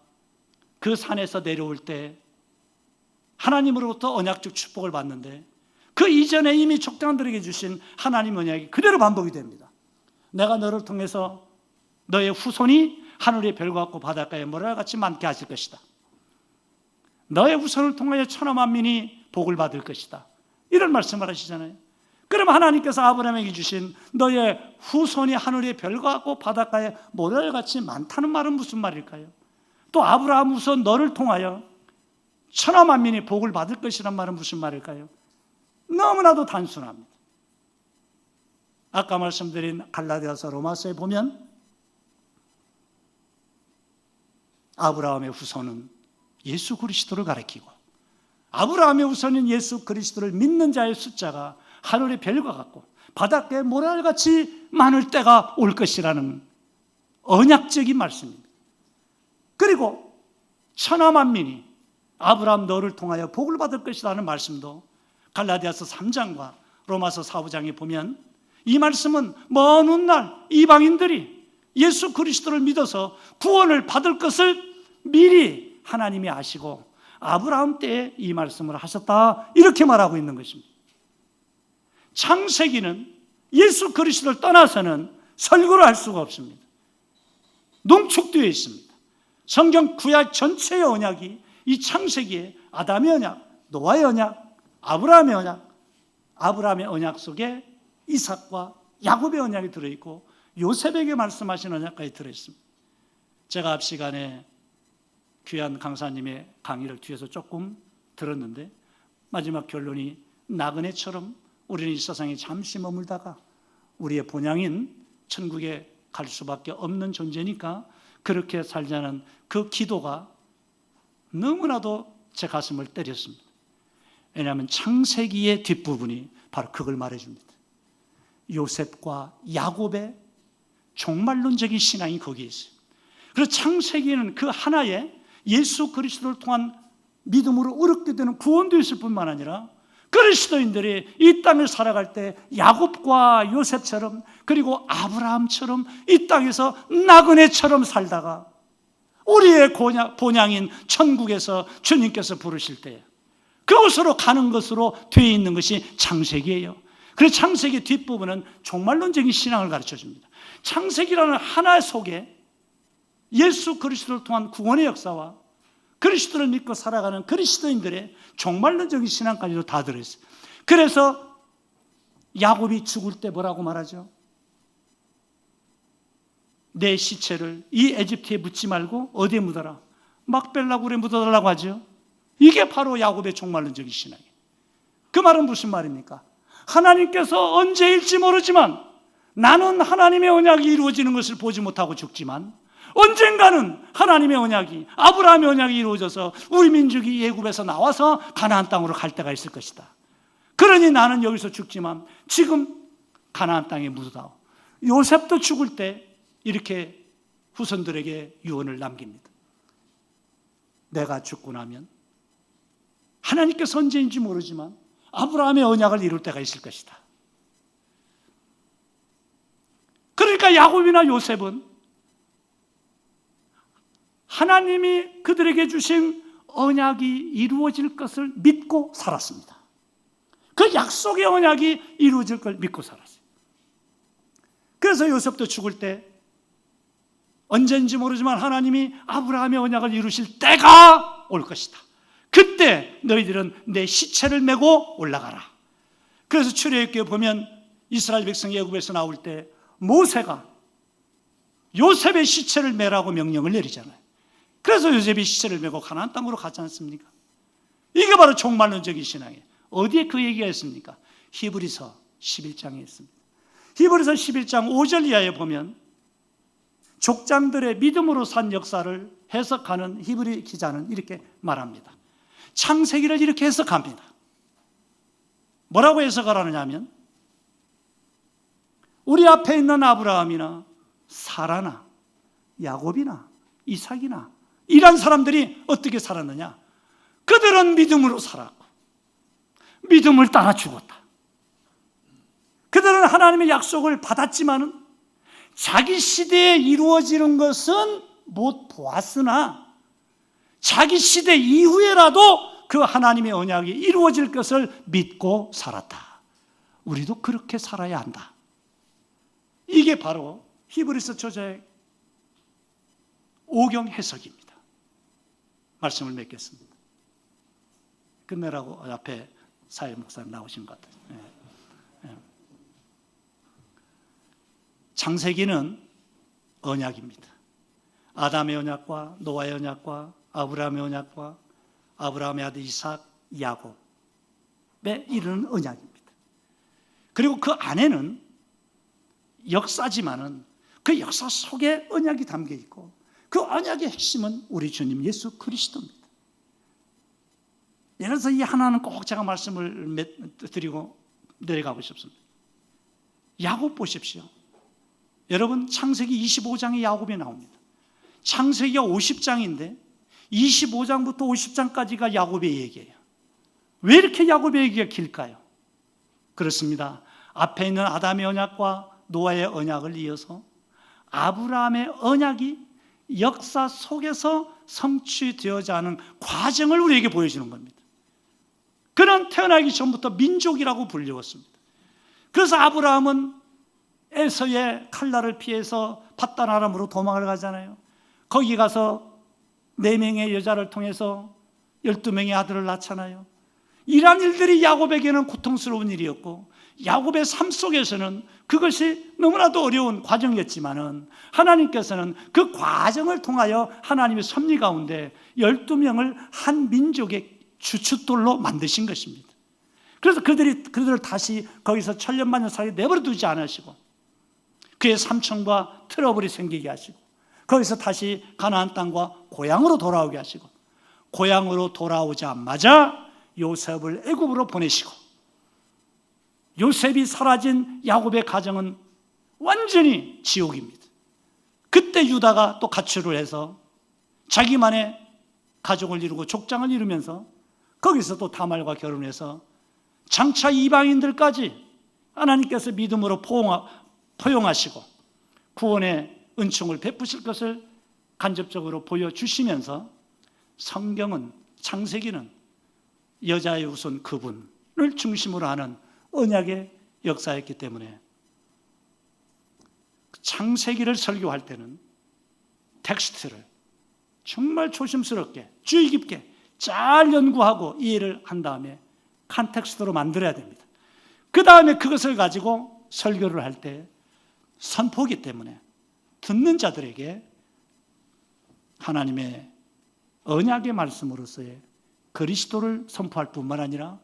그 산에서 내려올 때 하나님으로부터 언약적 축복을 받는데 그 이전에 이미 족장들에게 주신 하나님 언약이 그대로 반복이 됩니다. 내가 너를 통해서 너의 후손이 하늘의 별과 같고 바닷가의 모래와 같이 많게 하실 것이다. 너의 후손을 통하여 천하 만민이 복을 받을 것이다. 이런 말씀을 하시잖아요. 그럼 하나님께서 아브라함에게 주신 너의 후손이 하늘의 별과 같고 바닷가의 모래와 같이 많다는 말은 무슨 말일까요? 또 아브라함 후손 너를 통하여 천하 만민이 복을 받을 것이란 말은 무슨 말일까요? 너무나도 단순합니다. 아까 말씀드린 갈라디아서 로마서에 보면 아브라함의 후손은 예수 그리스도를 가리키고 아브라함의 후손인 예수 그리스도를 믿는 자의 숫자가 하늘의 별과 같고 바닷가의 모래알같이 많을 때가 올 것이라는 언약적인 말씀입니다. 그리고 천하 만민이 아브라함 너를 통하여 복을 받을 것이라는 말씀도 갈라디아서 3장과 로마서 4, 5장에 보면 이 말씀은 먼 훗날 이방인들이 예수 그리스도를 믿어서 구원을 받을 것을 미리 하나님이 아시고 아브라함 때에 이 말씀을 하셨다, 이렇게 말하고 있는 것입니다. 창세기는 예수 그리스도를 떠나서는 설교를 할 수가 없습니다. 농축되어 있습니다. 성경 구약 전체의 언약이 이 창세기에 아담의 언약, 노아의 언약, 아브라함의 언약, 아브라함의 언약 속에 이삭과 야곱의 언약이 들어있고 요셉에게 말씀하신 언약까지 들어있습니다. 제가 앞 시간에 귀한 강사님의 강의를 뒤에서 조금 들었는데 마지막 결론이 나그네처럼 우리는 이 세상에 잠시 머물다가 우리의 본향인 천국에 갈 수밖에 없는 존재니까 그렇게 살자는 그 기도가 너무나도 제 가슴을 때렸습니다. 왜냐하면 창세기의 뒷부분이 바로 그걸 말해줍니다. 요셉과 야곱의 종말론적인 신앙이 거기에 있어요. 그래서 창세기는 그 하나의 예수 그리스도를 통한 믿음으로 얻게 되는 구원도 있을 뿐만 아니라 그리스도인들이 이 땅을 살아갈 때 야곱과 요셉처럼 그리고 아브라함처럼 이 땅에서 나그네처럼 살다가 우리의 본향인 천국에서 주님께서 부르실 때 그곳으로 가는 것으로 되어 있는 것이 창세기예요. 그래서 창세기 뒷부분은 종말론적인 신앙을 가르쳐줍니다. 창세기라는 하나 속에 예수 그리스도를 통한 구원의 역사와 그리스도를 믿고 살아가는 그리스도인들의 종말론적인 신앙까지도 다 들어있어요. 그래서 야곱이 죽을 때 뭐라고 말하죠? 내 시체를 이 에집트에 묻지 말고 어디에 묻어라? 막벨라굴에 묻어달라고 하죠. 이게 바로 야곱의 종말론적인 신앙이에요. 그 말은 무슨 말입니까? 하나님께서 언제일지 모르지만 나는 하나님의 언약이 이루어지는 것을 보지 못하고 죽지만 언젠가는 하나님의 언약이, 아브라함의 언약이 이루어져서 우리 민족이 애굽에서 나와서 가나안 땅으로 갈 때가 있을 것이다. 그러니 나는 여기서 죽지만 지금 가나안 땅에 묻어다오. 요셉도 죽을 때 이렇게 후손들에게 유언을 남깁니다. 내가 죽고 나면 하나님께서 언제인지 모르지만 아브라함의 언약을 이룰 때가 있을 것이다. 그러니까 야곱이나 요셉은 하나님이 그들에게 주신 언약이 이루어질 것을 믿고 살았습니다. 그 약속의 언약이 이루어질 걸 믿고 살았어요. 그래서 요셉도 죽을 때 언제인지 모르지만 하나님이 아브라함의 언약을 이루실 때가 올 것이다. 그때 너희들은 내 시체를 메고 올라가라. 그래서 출애굽기에 보면 이스라엘 백성이 애굽에서 나올 때 모세가 요셉의 시체를 메라고 명령을 내리잖아요. 그래서 요셉이 시체를 메고 가나안 땅으로 가지 않습니까? 이게 바로 종말론적인 신앙이에요. 어디에 그 얘기가 있습니까? 히브리서 11장에 있습니다. 히브리서 11장 5절 이하에 보면 족장들의 믿음으로 산 역사를 해석하는 히브리 기자는 이렇게 말합니다. 창세기를 이렇게 해석합니다. 뭐라고 해석을 하느냐 하면 우리 앞에 있는 아브라함이나 사라나 야곱이나 이삭이나 이런 사람들이 어떻게 살았느냐? 그들은 믿음으로 살았고 믿음을 따라 죽었다. 그들은 하나님의 약속을 받았지만은 자기 시대에 이루어지는 것은 못 보았으나 자기 시대 이후에라도 그 하나님의 언약이 이루어질 것을 믿고 살았다. 우리도 그렇게 살아야 한다. 이게 바로 히브리서 저자의 오경 해석입니다. 말씀을 맺겠습니다. 끝내라고 앞에 사회 목사님 나오신 것 같아요. 창세기는 언약입니다. 아담의 언약과 노아의 언약과 아브라함의 언약과 아브라함의 아들 이삭, 야곱에 이르는 언약입니다. 그리고 그 안에는 역사지만은 그 역사 속에 언약이 담겨 있고 그 언약의 핵심은 우리 주님 예수 그리스도입니다. 그래서 이 하나는 꼭 제가 말씀을 드리고 내려가고 싶습니다. 야곱 보십시오. 여러분 창세기 25장에 야곱이 나옵니다. 창세기가 50장인데 25장부터 50장까지가 야곱의 얘기예요. 왜 이렇게 야곱의 얘기가 길까요? 그렇습니다. 앞에 있는 아담의 언약과 노아의 언약을 이어서 아브라함의 언약이 역사 속에서 성취되어져 하는 과정을 우리에게 보여주는 겁니다. 그는 태어나기 전부터 민족이라고 불리웠습니다. 그래서 아브라함은 에서의 칼날을 피해서 밧단 아람으로 도망을 가잖아요. 거기 가서 4명의 여자를 통해서 12명의 아들을 낳잖아요. 이러한 일들이 야곱에게는 고통스러운 일이었고, 야곱의 삶 속에서는 그것이 너무나도 어려운 과정이었지만은 하나님께서는 그 과정을 통하여 하나님의 섭리 가운데 12명을 한 민족의 주춧돌로 만드신 것입니다. 그래서 그들을 다시 거기서 천년만년 살게 내버려 두지 않으시고 그의 삼촌과 트러블이 생기게 하시고 거기서 다시 가나안 땅과 고향으로 돌아오게 하시고 고향으로 돌아오자마자 요셉을 애굽으로 보내시고 요셉이 사라진 야곱의 가정은 완전히 지옥입니다. 그때 유다가 또 가출을 해서 자기만의 가족을 이루고 족장을 이루면서 거기서 또 다말과 결혼해서 장차 이방인들까지 하나님께서 믿음으로 포용하시고 구원의 은총을 베푸실 것을 간접적으로 보여주시면서 성경은, 창세기는 여자의 우선 그분을 중심으로 하는 언약의 역사였기 때문에 창세기를 설교할 때는 텍스트를 정말 조심스럽게 주의 깊게 잘 연구하고 이해를 한 다음에 컨텍스트로 만들어야 됩니다. 그 다음에 그것을 가지고 설교를 할 때 선포기 때문에 듣는 자들에게 하나님의 언약의 말씀으로서의 그리스도를 선포할 뿐만 아니라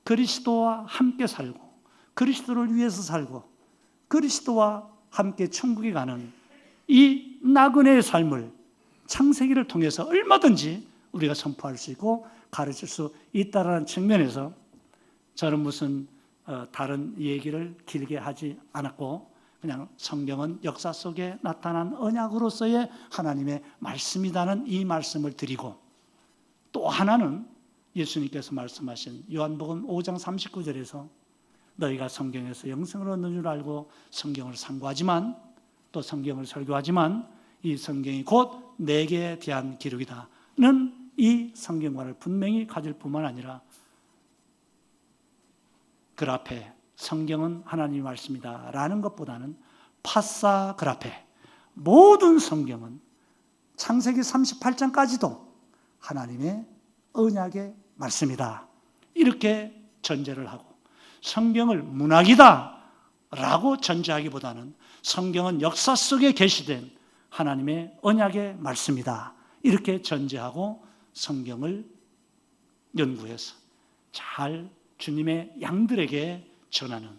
그리스도와 함께 살고 그리스도를 위해서 살고 그리스도와 함께 천국에 가는 이 나그네의 삶을 창세기를 통해서 얼마든지 우리가 선포할 수 있고 가르칠 수 있다는 측면에서 저는 무슨 다른 얘기를 길게 하지 않았고 그냥 성경은 역사 속에 나타난 언약으로서의 하나님의 말씀이라는 이 말씀을 드리고, 또 하나는 예수님께서 말씀하신 요한복음 5장 39절에서 너희가 성경에서 영생을 얻는 줄 알고 성경을 상고하지만 또 성경을 설교하지만 이 성경이 곧 내게 대한 기록이다는 이 성경관을 분명히 가질 뿐만 아니라 그 앞에 성경은 하나님의 말씀이다 라는 것보다는 파사 그 앞에 모든 성경은 창세기 38장까지도 하나님의 언약의 말씀이다 이렇게 전제를 하고, 성경을 문학이다 라고 전제하기보다는 성경은 역사 속에 계시된 하나님의 언약의 말씀이다 이렇게 전제하고 성경을 연구해서 잘 주님의 양들에게 전하는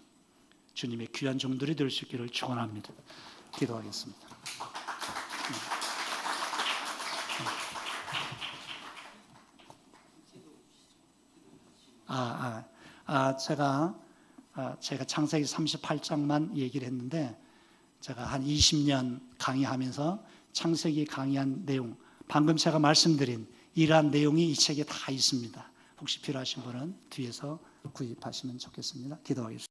주님의 귀한 종들이 될 수 있기를 축원합니다. 기도하겠습니다. 제가 창세기 38장만 얘기를 했는데 제가 한 20년 강의하면서 창세기 강의한 내용, 방금 제가 말씀드린 이러한 내용이 이 책에 다 있습니다. 혹시 필요하신 분은 뒤에서 구입하시면 좋겠습니다. 기도하겠습니다.